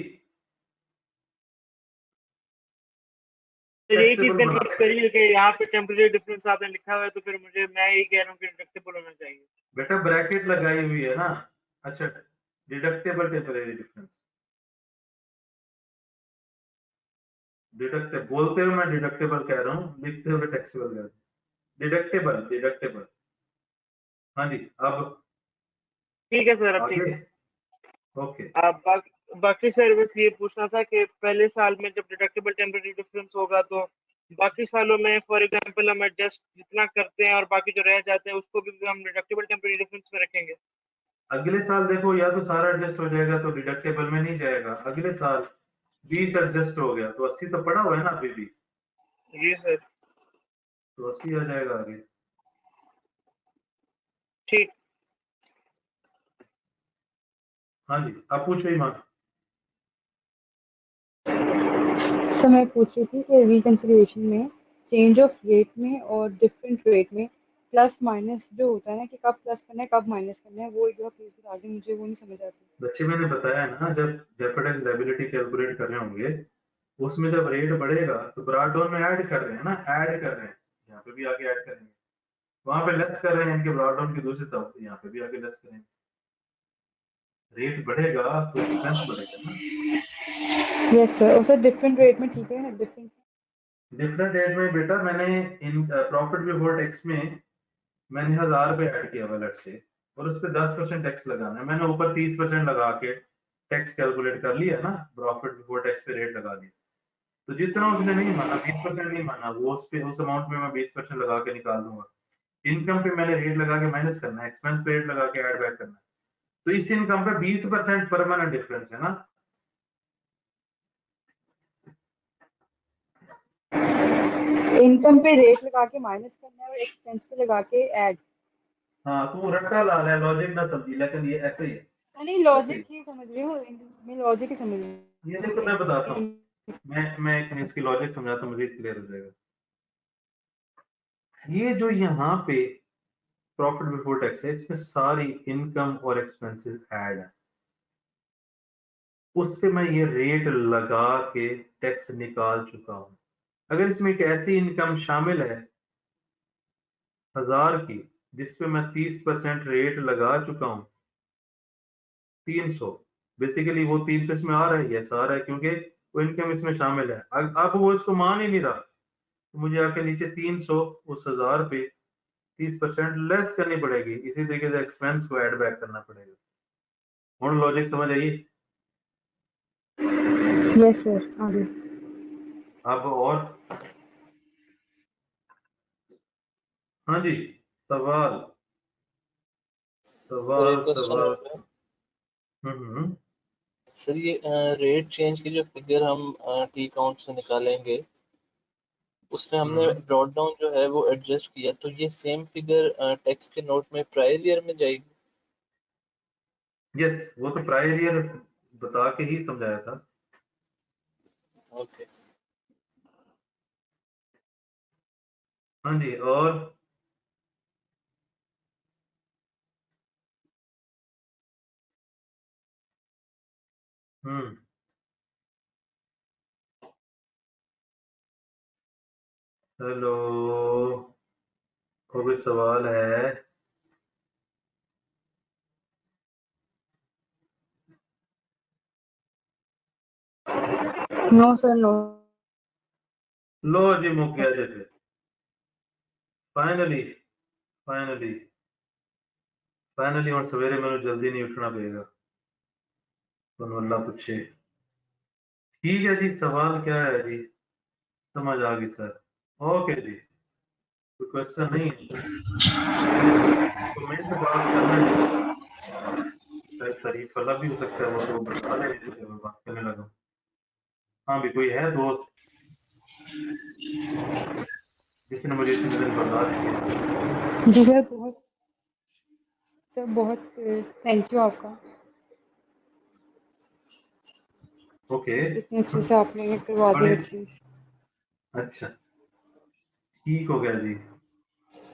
तो यही चीज टैक्सेबल बना कंफ्यूज करिए कि यहाँ पे टेम्परेरी डिफरेंस आपने लिखा हुआ है, तो फिर मुझे मैं यही कह रहा हूँ कि डिडक्टेबल होना चाहिए। बेटा, ब्रैकेट लगाई हुई है ना। अच्छा, डिडक्टेबल टेम्परेरी डिफरेंस, डिडक्टेबल बोलते हुए मैं डिडक्टेबल कह रहा हूँ, लिखते हुए टैक्सेबल कह रहा हूँ। Deductible deductible. हाँ जी, अब ठीक है सर, अब ठीक आगे। है। ओके। अब बाकी सर बस ये पूछना था कि पहले साल में जब डिडक्टेबल टेम्परेरी डिफरेंस होगा तो बाकी सालों में फॉर एग्जांपल हम एडजस्ट जितना करते हैं और बाकी जो रह जाते हैं उसको भी हम डिडक्टेबल टेम्परेरी डिफरेंस में रखेंगे। अगले साल देखो, या तो सारा एडजस्ट हो जाएगा तो डिडक्टेबल में नहीं जाएगा। अगले साल 20 एडजस्ट हो गया तो 80 तो पड़ा हुआ है ना अभी भी, जी सर। तो 80 आ जाएगा आगे। ठीक। हाँ जी, अब पूछो ईमान। सर मैं पूछ रही थी कि रिकंसिलिएशन में चेंज ऑफ रेट में और डिफरेंट रेट में प्लस माइनस जो होता है ना, कि कब प्लस करना है कब माइनस करना है, वो एक बार प्लीज बता दें, मुझे वो नहीं समझ आती। बच्चे, मैंने बताया ना, जब डेफर्ड लायबिलिटी कैलकुलेट कर रहे होंगे, उसमें जब रेट बढ़ेगा तो ब्रॉड डाउन में ऐड कर रहे हैं ना, ऐड कर रहे हैं, यहाँ पे भी आगे ऐड करेंगे, वहां पे लेस कर रहे हैं इनके ब्रॉड डाउन की दूसरी तरफ, यहाँ पे भी आगे लेस करेंगे। रेट बढ़ेगा तो एक्सपेंस बढ़ेगा ना। यस सर, और सर डिफरेंट रेट में ठीक है, डिफरेंट डिफरेंट रेट में बेटा मैंने इन प्रॉफिट बिफोर टैक्स में मैंने 1000 रुपये ऐड किया वॉलेट से और उस पर 10% टैक्स लगाना है। मैंने ऊपर 30% लगा के टैक्स कैलकुलेट कर लिया ना, प्रॉफिट बिफोर टैक्स पे रेट लगा दिया। तो जितना उसने नहीं माना 20% नहीं माना, वो उस पे उस अमाउंट में मैं 20% लगा के निकाल दूंगा। इनकम पे मैंने रेट लगा के माइनस करना है, एक्सपेंस पे रेट लगा के ऐड बैक करना है। तो इस इनकम पे 20% परमानेंट डिफरेंस है ना। इनकम पे रेट लगा के माइनस करना है और एक्सपेंस पे लगा के ऐड। हाँ तू रट्टा ला रहा है, लॉजिक ना समझी, लेकिन ये ऐसे ही है। नहीं, लॉजिक ही समझ रही हूँ, मैं लॉजिक ही समझ रही हूँ। ये देखो मैं बताता हूँ, मैं एक इसकी लॉजिक समझाता हूँ, मजीद क्लियर हो जाएगा। ये जो यहाँ पे प्रॉफिट बिफोर टैक्स है, इसमें सारी इनकम और एक्सपेंसेस ऐड है। उस पे मैं ये रेट लगा के टैक्स निकाल चुका हूँ। अगर इसमें एक ऐसी इनकम शामिल है 1000 की जिसपे मैं 30% रेट लगा चुका हूँ 300, बेसिकली वो 300 इसमें आ रहा है, यस आ रहा है, क्योंकि वो इनकम इसमें शामिल है। अब वो इसको मान ही नहीं रहा, तो मुझे आके नीचे 300 उस 1000 पे 30% लेस करनी पड़ेगी। इसी तरीके से एक्सपेंस को ऐड बैक करना पड़ेगा। और लॉजिक समझ आई? यस सर, आगे। अब और हाँ जी, सवाल सर सवाल एक क्वेश्चन सवाल। और है हम्म। सर, ये रेट चेंज की जो फिगर हम टी काउंट से निकालेंगे, उसमें हमने हम्म। ब्रॉड डाउन जो है वो एडजस्ट किया, तो ये सेम फिगर टैक्स के नोट में प्रायर ईयर में जाएगी? यस, वो तो प्रायर ईयर बता के ही समझाया था। ओके। हाँ जी, और हम्म, हेलो, कोई सवाल है? No sir, no. लो जी, मुक गया जी फिर। फाइनली फाइनली फाइनली और सवेरे मैंने जल्दी नहीं उठना पड़ेगा तो अल्लाह पूछे। ठीक है जी, सवाल क्या है जी? समझ आ गई सर। ओके जी, कोई क्वेश्चन नहीं है? कमेंट में बात करना है जी, शायद तारीफ वाला भी हो सकता है, वो तो बता दें जिससे मैं बात करने लगा। हाँ भी, कोई है दोस्त जिसने मुझे इतने दिन बर्दाश्त किया? जी सर, बहुत थैंक यू आपका, ओके। इतने अच्छे से आपने करवा दी बड़े हर चीज़। अच्छा, ठीक हो गया जी।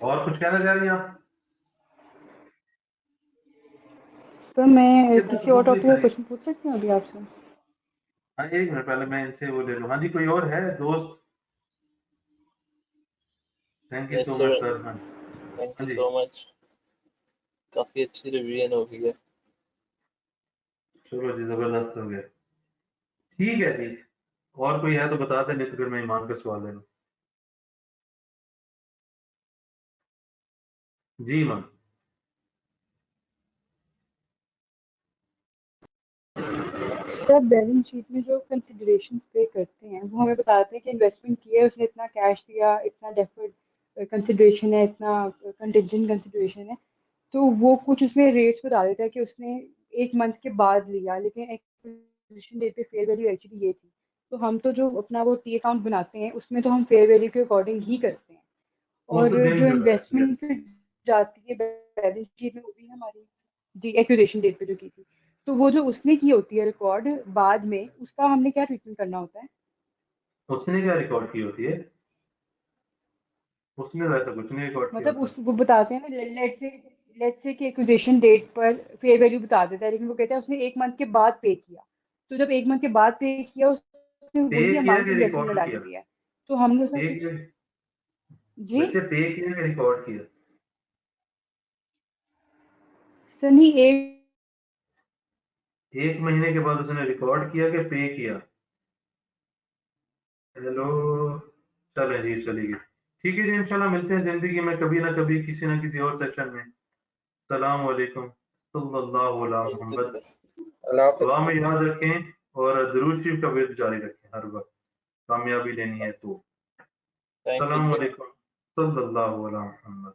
और कुछ कहना चाह रही हैं आप? सर, मैं ये किसी और दूसरी टॉपिक का तारीफ। क्वेश्चन पूछ सकती हूँ अभी आपसे? हाँ, एक मिनट पहले मैं इनसे वो ले लूँ। हाँ जी, कोई और है दोस्त? Thank you yes so much sir, sir. हाँ थैंक हाँ यू जी, सो मच, काफी अच्छी रिवीजन हो गई है। चलो जी, जबरदस्त हो गया। ठीक है जी, और कोई है तो बता दें, नहीं तो फिर मैं ईमान का सवाल ले लूँ। जी ईमान। सर, बैलेंस शीट में जो कंसिडरेशन पे करते हैं वो हमें बताते हैं कि इन्वेस्टमेंट किया है, उसने इतना कैश दिया, इतना डेफर्ड कंसिडरेशन है, इतना कंटिजेंट कंसिडरेशन है। तो वो कुछ उसमें रेट्स बता देता है कि उसने एक मंथ के बाद लिया, लेकिन एक्विजिशन डेट पे फेयर वैल्यू एक्चुअली ये थी। तो हम तो जो अपना वो टी अकाउंट बनाते हैं उसमें तो हम फेयर वैल्यू के अकॉर्डिंग ही करते हैं, उस और दिन जो जो है, इन्वेस्टमेंट यस। पे जाती है बैलेंस शीट में वो भी हमारी, जी, एक्विजिशन डेट पे जो की थी, तो वो जो उसने की होती है रिकॉर्ड बाद में, उसका हमने क्या ट्रीटमेंट करना होता है? उसने क्या रिकॉर्ड की होती है? उसने तो ऐसा कुछ नहीं रिकॉर्ड किया मतलब होता। उस वो बताते हैं ना, लेट्स से कि एक्विजिशन डेट पर फेयर वैल्यू बता देता है, लेकिन वो कहता है उसने एक मंथ के बाद पे किया। तो जब एक मंथ के बाद पे किया, उसने पे वही किया अमाउंट कि इन्वेस्टमेंट में रिकॉर्ड डाली किया? हुई है। तो हमने उसमें पे कुछ, किया, जी बच्चे पे किया कि रिकॉर्ड किया? सनी, एक एक महीने के बाद उसने रिकॉर्ड किया कि पे किया? हेलो, चलें जी, चलेगी। ठीक है जी, इंशाल्लाह मिलते हैं जिंदगी में कभी ना कभी किसी ना किसी और सेक्शन में। सलाम वालेकुम सल्लल्लाहु अलैहि मोहम्मद। अल्लाह हाफ़िज़। दुआ में याद रखें और दुरूद शरीफ का विर्द जारी रखें हर वक्त, कामयाबी लेनी है तो। थैंक यू सलाम सर। वालेकुम सल्लल्लाहु अलैहि मोहम्मद।